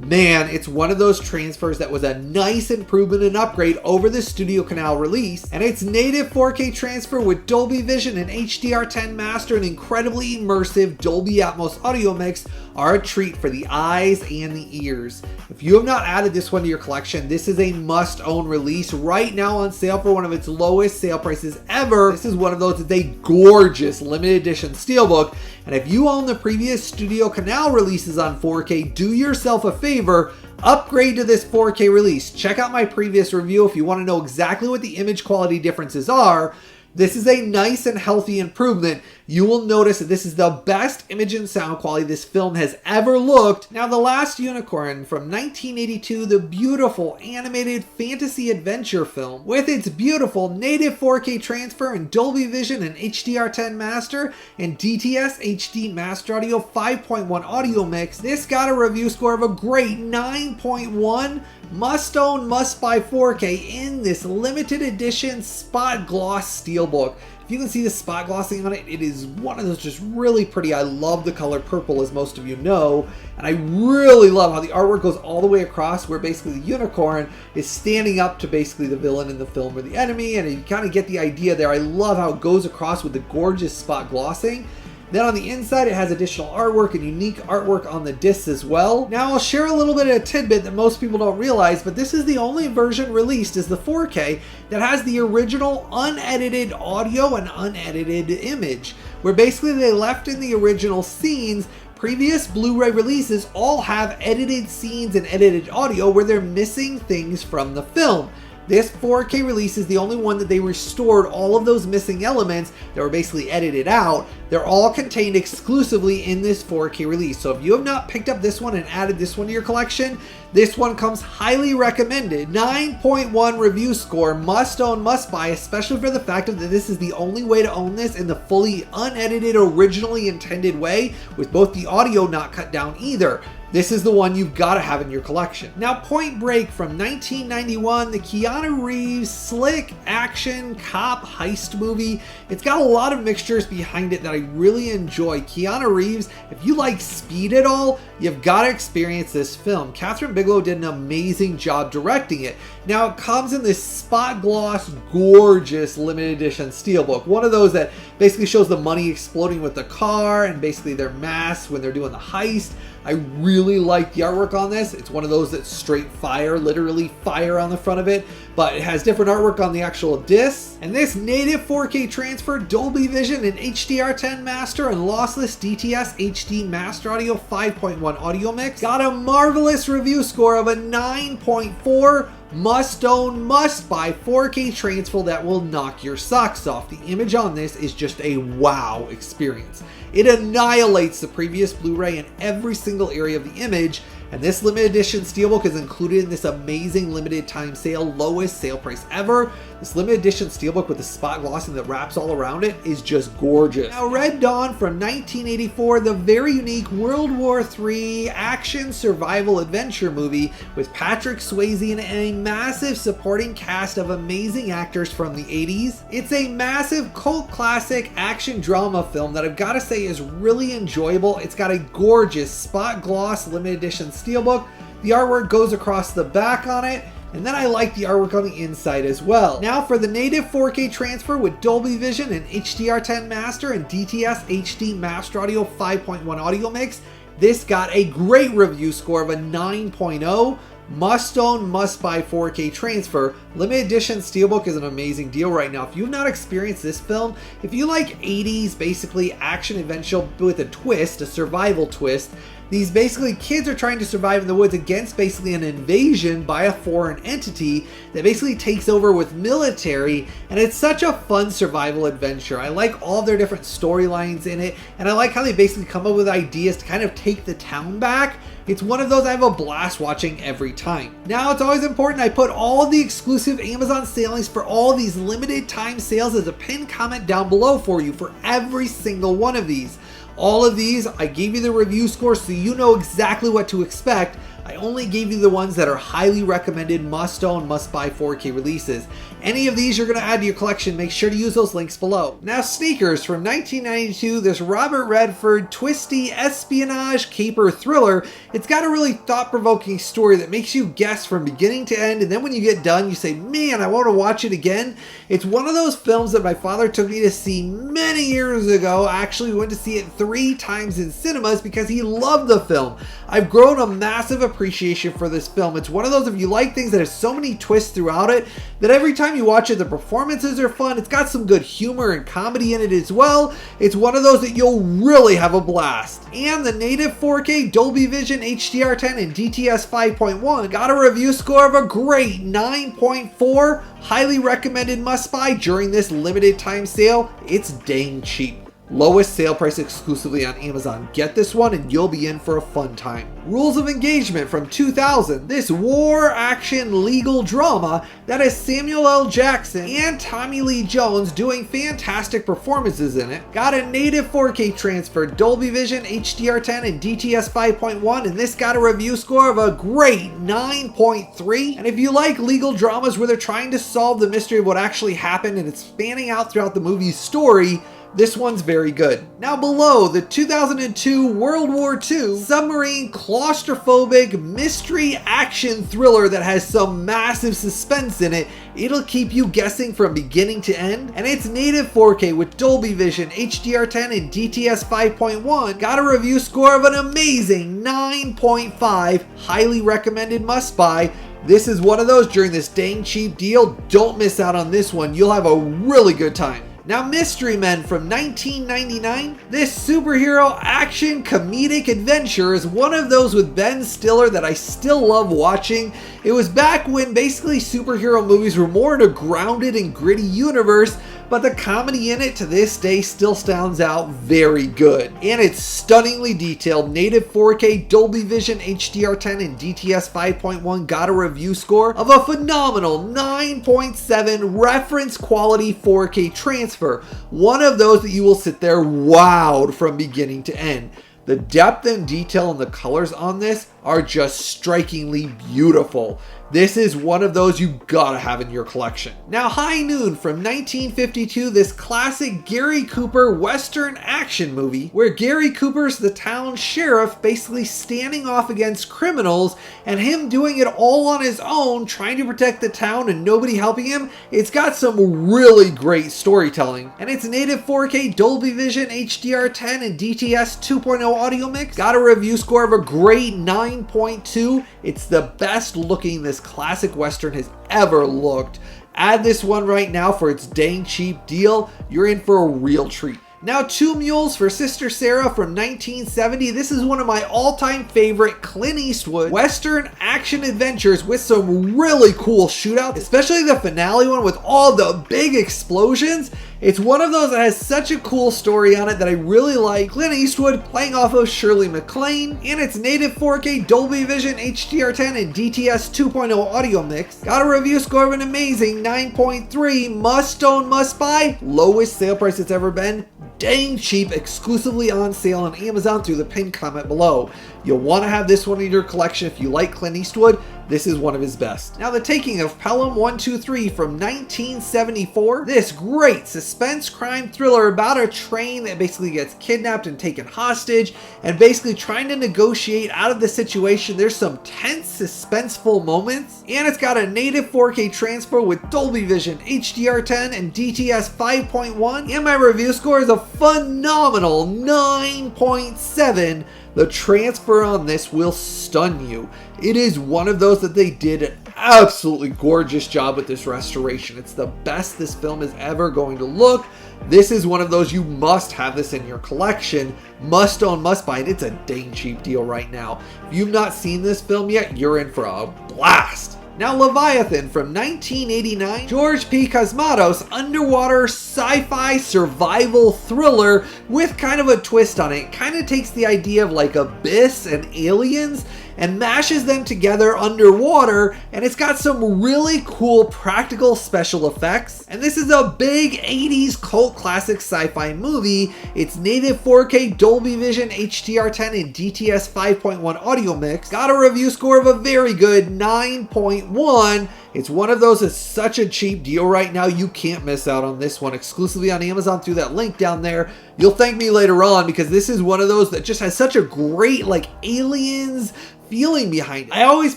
Man, it's one of those transfers that was a nice improvement and upgrade over the Studio Canal release, and its native 4K transfer with Dolby Vision and HDR10 master and incredibly immersive Dolby Atmos audio mix are a treat for the eyes and the ears. If you have not added this one to your collection, this is a must-own release right now on sale for one of its lowest sale prices ever. This is one of those, it's a gorgeous limited edition steelbook, and if you own the previous Studio Canal releases on 4K, do yourself a favor, upgrade to this 4K release. Check out my previous review if you want to know exactly what the image quality differences are. This is a nice and healthy improvement. You will notice that this is the best image and sound quality this film has ever looked. Now, The Last Unicorn from 1982, the beautiful animated fantasy adventure film with its beautiful native 4K transfer and Dolby Vision and HDR10 master and DTS HD master audio 5.1 audio mix. This got a review score of a great 9.1. Must own, must buy 4K in this limited edition spot gloss steelbook. If you can see the spot glossing on it, it is one of those just really pretty. I love the color purple, as most of you know, and I really love how the artwork goes all the way across where basically the unicorn is standing up to basically the villain in the film or the enemy, and you kind of get the idea there. I love how it goes across with the gorgeous spot glossing. Then on the inside, it has additional artwork and unique artwork on the discs as well. Now, I'll share a little bit of a tidbit that most people don't realize, but this is the only version released as the 4K that has the original unedited audio and unedited image, where basically they left in the original scenes. Previous Blu-ray releases all have edited scenes and edited audio where they're missing things from the film. This 4K release is the only one that they restored all of those missing elements that were basically edited out. They're all contained exclusively in this 4K release. So if you have not picked up this one and added this one to your collection, this one comes highly recommended. 9.1 review score, must own, must buy, especially for the fact that this is the only way to own this in the fully unedited, originally intended way, with both the audio not cut down either. this is the one you've got to have in your collection. Now, Point Break from 1991, the Keanu Reeves slick action cop heist movie. It's got a lot of mixtures behind it that I really enjoy. Keanu Reeves, if you like speed at all, you've got to experience this film. Catherine Bigelow did an amazing job directing it. Now, it comes in this spot gloss, gorgeous limited edition steelbook. One of those that basically shows the money exploding with the car and basically their masks when they're doing the heist. I really like the artwork on this. It's one of those that's straight fire, literally fire on the front of it, but it has different artwork on the actual disc. And this native 4K transfer, Dolby Vision and HDR10 master and lossless DTS HD master audio 5.1 audio mix. Got a marvelous review score of a 9.4. Must own, must buy 4K transfer that will knock your socks off. The image on this is just a wow experience. It annihilates the previous Blu-ray in every single area of the image, and this limited edition steelbook is included in this amazing limited time sale, lowest sale price ever. This limited edition steelbook with the spot glossing that wraps all around it is just gorgeous. Now, Red Dawn from 1984, the very unique World War III action survival adventure movie with Patrick Swayze and a massive supporting cast of amazing actors from the 80s. It's a massive cult classic action drama film that I've got to say is really enjoyable. It's got a gorgeous spot gloss limited edition steelbook. The artwork goes across the back on it, and then I like the artwork on the inside as well. Now for the native 4K transfer with Dolby Vision and HDR10 master and DTS HD master audio 5.1 audio mix, this got a great review score of a 9.0. Must own, must buy 4K transfer. Limited edition steelbook is an amazing deal right now. If you've not experienced this film, if you like 80s basically action adventure with a twist, a survival twist, these basically kids are trying to survive in the woods against basically an invasion by a foreign entity that basically takes over with military, and it's such a fun survival adventure. I like all their different storylines in it, and I like how they basically come up with ideas to kind of take the town back. It's one of those I have a blast watching every time. Now, it's always important I put all the exclusive Amazon sailings for all these limited time sales as a pinned comment down below for you for every single one of these. All of these, I gave you the review score so you know exactly what to expect. I only gave you the ones that are highly recommended, must own, must buy 4K releases. Any of these you're going to add to your collection, make sure to use those links below. Now, Sneakers from 1992, this Robert Redford twisty espionage caper thriller. It's got a really thought-provoking story that makes you guess from beginning to end, and then when you get done you say, man, I want to watch it again. It's one of those films that my father took me to see many years ago. Actually, we went to see it 3 times in cinemas because he loved the film. I've grown a massive appreciation for this film. It's one of those, if you like things that have so many twists throughout it, that every time you watch it, the performances are fun. It's got some good humor and comedy in it as well. It's one of those that you'll really have a blast. And the native 4K Dolby Vision HDR10 and DTS 5.1 got a review score of a great 9.4. Highly recommended, must buy during this limited time sale. It's dang cheap. Lowest sale price exclusively on Amazon. Get this one and you'll be in for a fun time. Rules of Engagement from 2000. This war action legal drama that has Samuel L. Jackson and Tommy Lee Jones doing fantastic performances in it. Got a native 4K transfer, Dolby Vision, HDR10 and DTS 5.1, and this got a review score of a great 9.3. And if you like legal dramas where they're trying to solve the mystery of what actually happened and it's spanning out throughout the movie's story, this one's very good. Now below, the 2002 World War II submarine claustrophobic mystery action thriller that has some massive suspense in it. It'll keep you guessing from beginning to end. And it's native 4K with Dolby Vision, HDR10 and DTS 5.1. Got a review score of an amazing 9.5. Highly recommended, must buy. This is one of those during this dang cheap deal. Don't miss out on this one. You'll have a really good time. Now, Mystery Men from 1999. This superhero action comedic adventure is one of those with Ben Stiller that I still love watching. It was back when basically superhero movies were more in a grounded and gritty universe, but the comedy in it to this day still stands out very good. And it's stunningly detailed. Native 4K Dolby Vision HDR10 and DTS 5.1 got a review score of a phenomenal 9.7 reference quality 4K transfer. One of those that you will sit there wowed from beginning to end. The depth and detail and the colors on this are just strikingly beautiful. This is one of those you gotta have in your collection. Now, High Noon from 1952, this classic Gary Cooper Western action movie where Gary Cooper's the town sheriff basically standing off against criminals and him doing it all on his own, trying to protect the town and nobody helping him. It's got some really great storytelling, and its native 4K Dolby Vision HDR10 and DTS 2.0 audio mix got a review score of a great 9.2. It's the best looking this classic Western has ever looked. Add this one right now for its dang cheap deal. You're in for a real treat. Now, Two Mules for Sister Sarah from 1970. This is one of my all-time favorite Clint Eastwood Western action adventures with some really cool shootouts, especially the finale one with all the big explosions. It's one of those that has such a cool story on it that I really like. Clint Eastwood playing off of Shirley MacLaine, and its native 4K Dolby Vision HDR10 and DTS 2.0 audio mix got a review score of an amazing 9.3. Must own, must buy. Lowest sale price it's ever been. Dang cheap, exclusively on sale on Amazon through the pinned comment below. You'll want to have this one in your collection if you like Clint Eastwood. This is one of his best. Now, The Taking of Pelham 123 from 1974. This great suspense crime thriller about a train that basically gets kidnapped and taken hostage and basically trying to negotiate out of the situation. There's some tense, suspenseful moments, and it's got a native 4K transfer with Dolby Vision, HDR10, and DTS 5.1, and my review score is a phenomenal 9.7. The transfer on this will stun you. It is one of those that they did an absolutely gorgeous job with this restoration. It's the best this film is ever going to look. This is one of those you must have this in your collection. Must own, must buy, and it's a dang cheap deal right now. If you've not seen this film yet, you're in for a blast. Now, Leviathan from 1989, George P. Cosmatos underwater sci-fi survival thriller with kind of a twist on it. It kind of takes the idea of like Abyss and Aliens and mashes them together underwater, and it's got some really cool practical special effects. And this is a big 80s cult classic sci-fi movie. Its native 4K Dolby Vision HDR10 and DTS 5.1 audio mix got a review score of a very good 9.1. It's one of those that's such a cheap deal right now. You can't miss out on this one, exclusively on Amazon through that link down there. You'll thank me later on, because this is one of those that just has such a great like Aliens feeling behind it. I always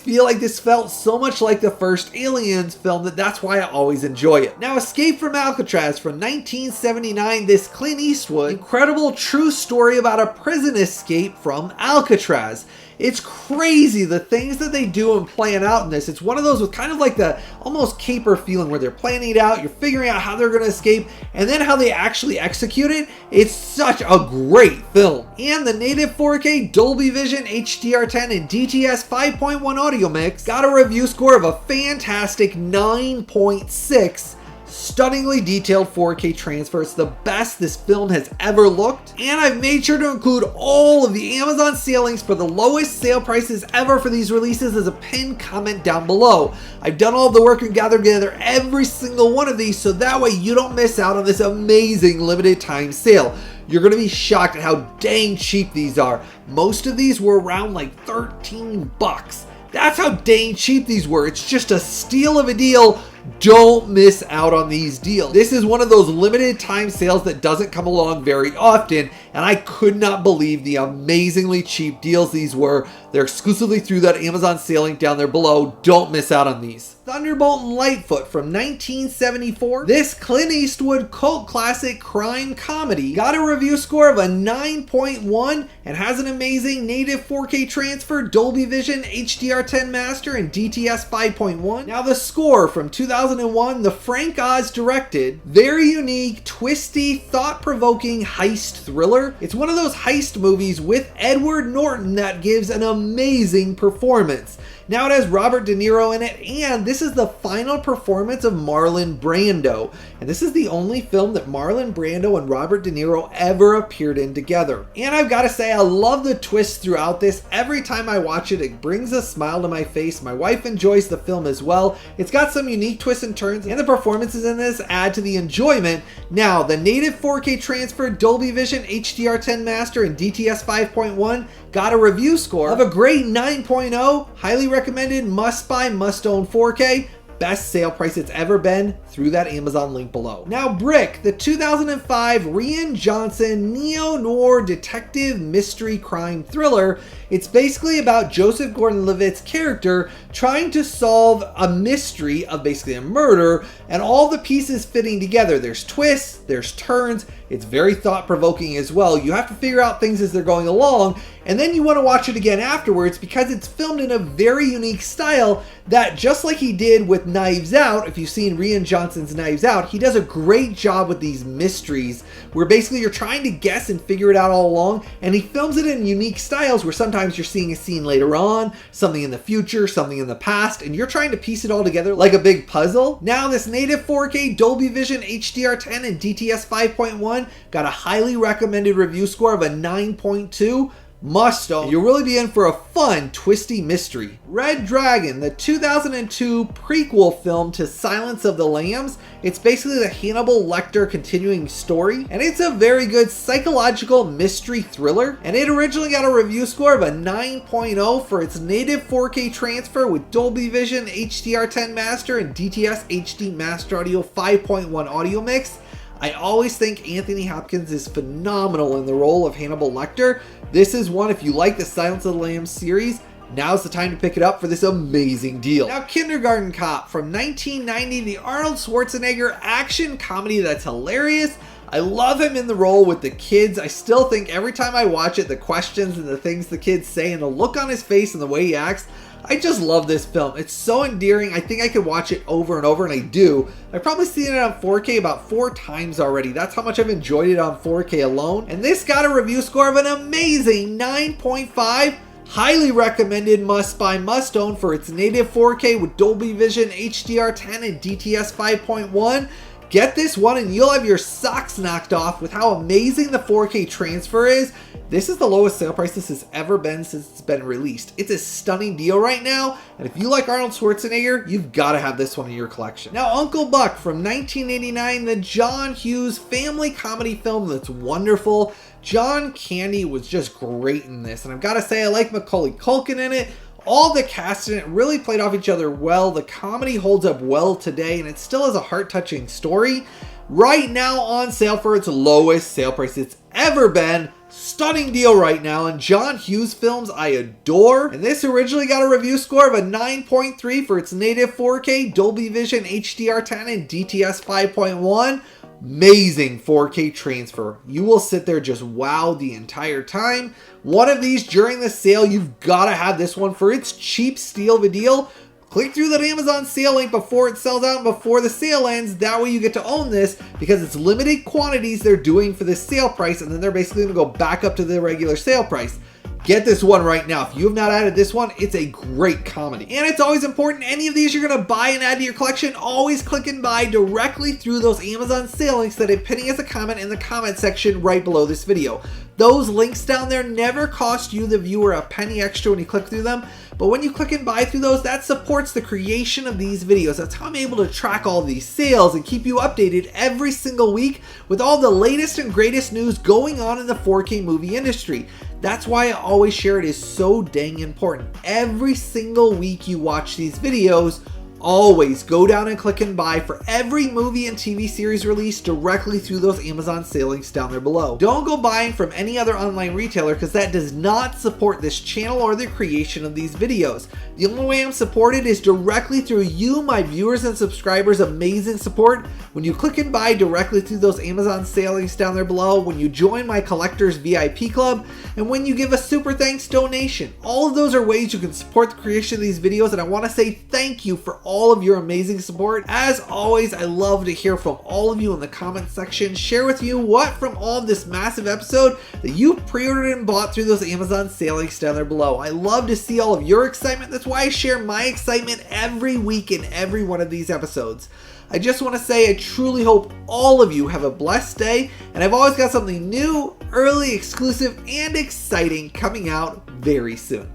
feel like this felt so much like the first Aliens film that's why I always enjoy it. Now, Escape from Alcatraz from 1979, this Clint Eastwood incredible true story about a prison escape from Alcatraz. It's crazy the things that they do and plan out in this. It's one of those with kind of like the almost caper feeling where they're planning it out, you're figuring out how they're going to escape, and then how they actually execute it. It's such a great film. And the native 4K Dolby Vision HDR10 and DTS 5.1 audio mix got a review score of a fantastic 9.6. Stunningly detailed 4K transfer. It's the best this film has ever looked. And I've made sure to include all of the Amazon sale links for the lowest sale prices ever for these releases as a pinned comment down below. I've done all the work and gathered together every single one of these so that way you don't miss out on this amazing limited time sale. You're going to be shocked at how dang cheap these are. Most of these were around like 13 bucks. That's how dang cheap these were. It's just a steal of a deal. Don't miss out on these deals. This is one of those limited time sales that doesn't come along very often, and I could not believe the amazingly cheap deals these were. They're exclusively through that Amazon sale link down there below. Don't miss out on these. Thunderbolt and Lightfoot from 1974. This Clint Eastwood cult classic crime comedy got a review score of a 9.1 and has an amazing native 4K transfer, Dolby Vision, HDR10 master, and DTS 5.1. Now, the score from 2001, the Frank Oz directed, very unique, twisty, thought-provoking heist thriller. It's one of those heist movies with Edward Norton that gives an amazing performance. Now it has Robert De Niro in it, and this is the final performance of Marlon Brando. And this is the only film that Marlon Brando and Robert De Niro ever appeared in together. And I've got to say, I love the twists throughout this. Every time I watch it, it brings a smile to my face. My wife enjoys the film as well. It's got some unique twists and turns, and the performances in this add to the enjoyment. Now, the native 4K transfer, Dolby Vision, HDR10 Master, and DTS 5.1 got a review score of a great 9.0, highly recommended, must buy, must own 4K. Best sale price it's ever been through that Amazon link below. Now Brick, the 2005 Rian Johnson neo-noir detective mystery crime thriller. It's basically about Joseph Gordon-Levitt's character trying to solve a mystery of basically a murder and all the pieces fitting together. There's twists, there's turns, it's very thought-provoking as well. You have to figure out things as they're going along, and then you want to watch it again afterwards because it's filmed in a very unique style that, just like he did with Knives Out, if you've seen Rian Johnson's Knives Out, he does a great job with these mysteries where basically you're trying to guess and figure it out all along, and he films it in unique styles where sometimes you're seeing a scene later on, something in the future, something in the past, and you're trying to piece it all together like a big puzzle. Now this native 4K Dolby Vision HDR10 and DTS 5.1 got a highly recommended review score of a 9.2. Must own. You'll really be in for a fun, twisty mystery. Red Dragon, the 2002 prequel film to Silence of the Lambs. It's basically the Hannibal Lecter continuing story, and it's a very good psychological mystery thriller. And it originally got a review score of a 9.0 for its native 4K transfer with Dolby Vision, HDR10 Master, and DTS HD Master Audio 5.1 audio mix. I always think Anthony Hopkins is phenomenal in the role of Hannibal Lecter. This is one, if you like the Silence of the Lambs series, now's the time to pick it up for this amazing deal. Now, Kindergarten Cop from 1990, the Arnold Schwarzenegger action comedy that's hilarious. I love him in the role with the kids. I still think every time I watch it, the questions and the things the kids say and the look on his face and the way he acts, I just love this film. It's so endearing. I think I could watch it over and over, and I do. I've probably seen it on 4K about 4 times already. That's how much I've enjoyed it on 4K alone. And this got a review score of an amazing 9.5. Highly recommended, must buy, must own for its native 4K with Dolby Vision, HDR10, and DTS 5.1. Get this one and you'll have your socks knocked off with how amazing the 4K transfer is. This is the lowest sale price this has ever been since it's been released. It's a stunning deal right now, and if you like Arnold Schwarzenegger, you've got to have this one in your collection. Now, Uncle Buck from 1989, the John Hughes family comedy film that's wonderful. John Candy was just great in this, and I've got to say I like Macaulay Culkin in it. All the cast in it really played off each other well. The comedy holds up well today, and it still has a heart-touching story. Right now on sale for its lowest sale price it's ever been. Stunning deal right now, and John Hughes films I adore. And this originally got a review score of a 9.3 for its native 4K, Dolby Vision, HDR10, and DTS 5.1. Amazing 4K transfer. You will sit there just wow the entire time. One of these during the sale, you've got to have this one for its cheap steal of a deal. Click through that Amazon sale link before it sells out and before the sale ends. That way you get to own this because it's limited quantities they're doing for this sale price, and then they're basically going to go back up to the regular sale price. Get this one right now. If you have not added this one, it's a great comedy. And it's always important, any of these you're going to buy and add to your collection, always click and buy directly through those Amazon sale links that I'm pinning as a comment in the comment section right below this video. Those links down there never cost you, the viewer, a penny extra when you click through them. But when you click and buy through those, that supports the creation of these videos. That's how I'm able to track all these sales and keep you updated every single week with all the latest and greatest news going on in the 4K movie industry. That's why I always share it is so dang important. Every single week you watch these videos, always go down and click and buy for every movie and TV series released directly through those Amazon sale links down there below. Don't go buying from any other online retailer because that does not support this channel or the creation of these videos. The only way I'm supported is directly through you, my viewers and subscribers' amazing support. When you click and buy directly through those Amazon sale links down there below, when you join my collectors VIP club, and when you give a super thanks donation. All of those are ways you can support the creation of these videos, and I want to say thank you for all all of your amazing support. As always, I love to hear from all of you in the comment section. Share with you what from all of this massive episode that you pre-ordered and bought through those Amazon sale links down there below. I love to see all of your excitement. That's why I share my excitement every week in every one of these episodes. I just want to say I truly hope all of you have a blessed day, and I've always got something new, early, exclusive, and exciting coming out very soon.